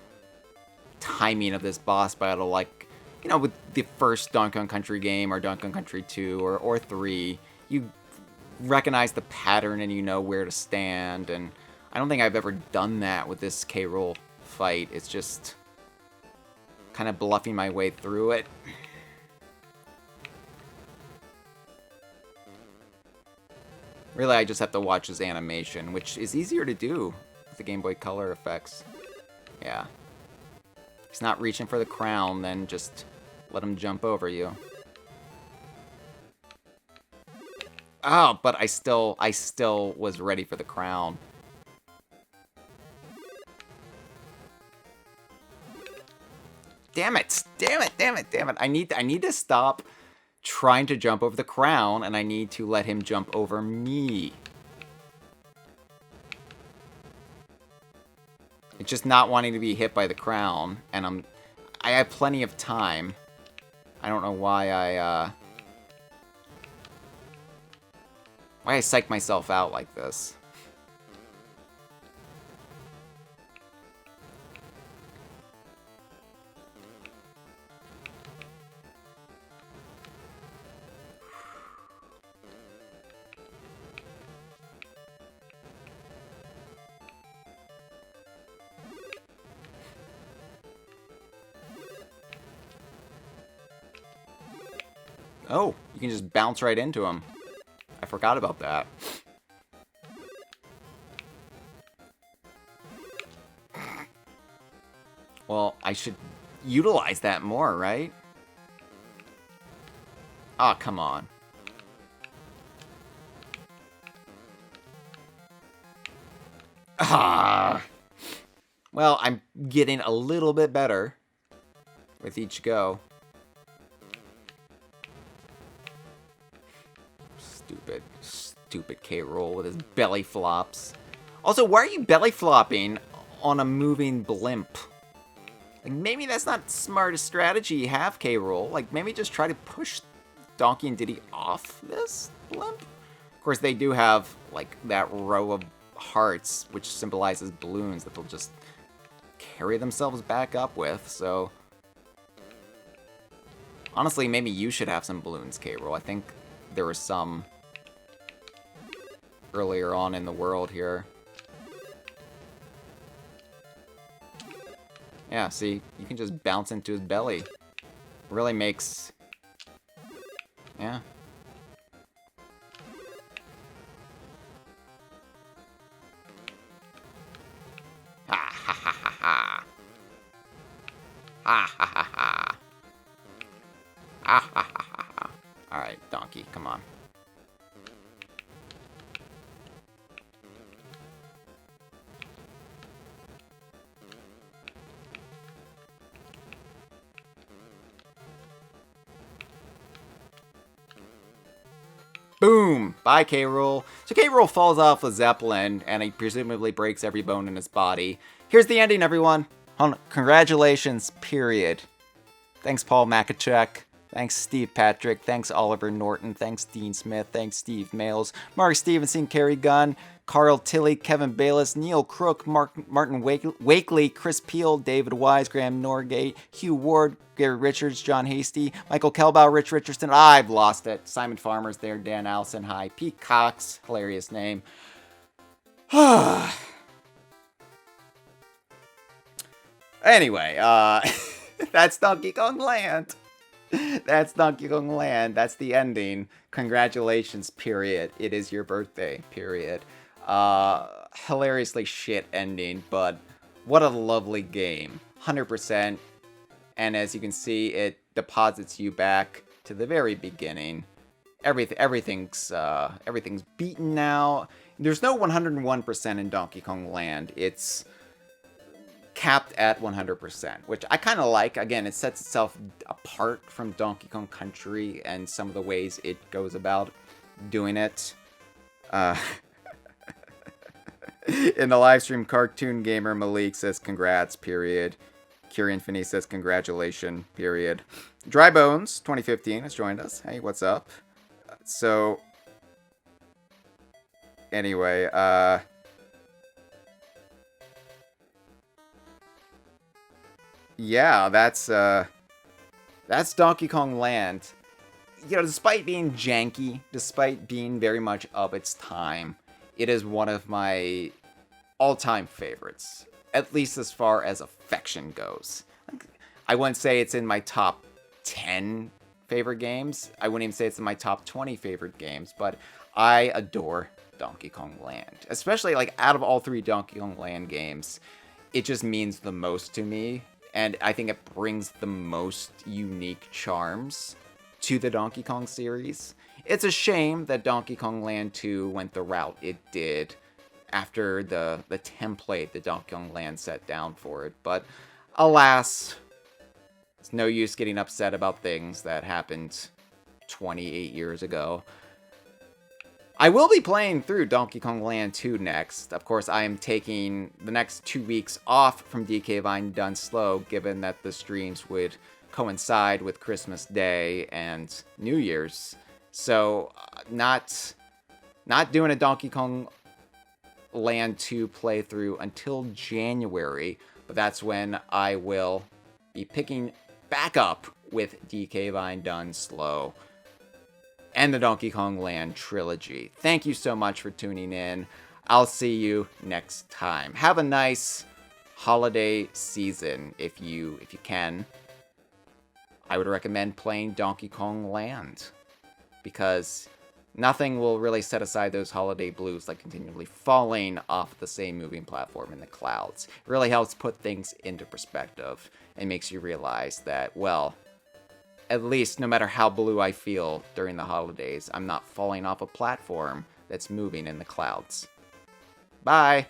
timing of this boss battle, like, you know, with the first Donkey Kong Country game, or Donkey Kong Country 2, or 3. You recognize the pattern and you know where to stand, and I don't think I've ever done that with this K. Rool fight. It's just kind of bluffing my way through it. Really, I just have to watch his animation, which is easier to do with the Game Boy Color effects. Yeah. He's not reaching for the crown, then just let him jump over you. Oh, but I still was ready for the crown. Damn it! Damn it! Damn it! Damn it! I need to stop trying to jump over the crown, and I need to let him jump over me. It's just not wanting to be hit by the crown, and I have plenty of time. I don't know why I psych myself out like this. Oh, you can just bounce right into him. I forgot about that. Well, I should utilize that more, right? Ah, oh, come on. Ah. Well, I'm getting a little bit better with each go. Stupid K-Rool with his belly flops. Also, why are you belly flopping on a moving blimp? Like, maybe that's not the smartest strategy you have, K-Rool. Like, maybe just try to push Donkey and Diddy off this blimp. Of course, they do have, like, that row of hearts, which symbolizes balloons that they'll just carry themselves back up with, so... Honestly, maybe you should have some balloons, K-Rool. I think there were some earlier on in the world here. Yeah, see, you can just bounce into his belly. Really makes... Yeah. Ha ha ha ha ha. Ha ha ha ha. Ha ha ha ha ha. Alright, Donkey, come on. Boom! Bye, K-Rool. So K-Rool falls off the Zeppelin, and he presumably breaks every bone in his body. Here's the ending, everyone. Congratulations, period. Thanks, Paul Makachek. Thanks, Steve Patrick. Thanks, Oliver Norton. Thanks, Dean Smith. Thanks, Steve Males. Mark Stevenson, Kerry Gunn, Carl Tilley, Kevin Bayless, Neil Crook, Martin Wakely, Chris Peel, David Wise, Graham Norgate, Hugh Ward, Gary Richards, John Hasty, Michael Kelbow, Rich Richardson. I've lost it. Simon Farmer's there. Dan Allison. Hi. Pete Cox. Hilarious name. Anyway, that's Donkey Kong Land. That's Donkey Kong Land. That's the ending. Congratulations, period. It is your birthday, period. Hilariously shit ending, but what a lovely game. 100%. And as you can see, it deposits you back to the very beginning. Everything's beaten now. There's no 101% in Donkey Kong Land. It's capped at 100%, which I kind of like. Again, it sets itself apart from Donkey Kong Country and some of the ways it goes about doing it. In the live stream, Cartoon Gamer Malik says congrats, period. Kyrian Finney says congratulations, period. Dry Bones 2015 has joined us. Hey, what's up? So, anyway, yeah, that's Donkey Kong Land. You know, despite being janky, despite being very much of its time, it is one of my all-time favorites. At least as far as affection goes. I wouldn't say it's in my top 10 favorite games. I wouldn't even say it's in my top 20 favorite games, but I adore Donkey Kong Land. Especially, like, out of all 3 Donkey Kong Land games, it just means the most to me. And I think it brings the most unique charms to the Donkey Kong series. It's a shame that Donkey Kong Land 2 went the route it did after the template that Donkey Kong Land set down for it. But alas, it's no use getting upset about things that happened 28 years ago. I will be playing through Donkey Kong Land 2 next. Of course, I am taking the next 2 weeks off from DK Vine Done Slow, given that the streams would coincide with Christmas Day and New Year's. So, not doing a Donkey Kong Land 2 playthrough until January, but that's when I will be picking back up with DK Vine Done Slow and the Donkey Kong Land trilogy. Thank you so much for tuning in. I'll see you next time. Have a nice holiday season if you can. I would recommend playing Donkey Kong Land, because nothing will really set aside those holiday blues like continually falling off the same moving platform in the clouds. It really helps put things into perspective and makes you realize that, well, at least no matter how blue I feel during the holidays, I'm not falling off a platform that's moving in the clouds. Bye!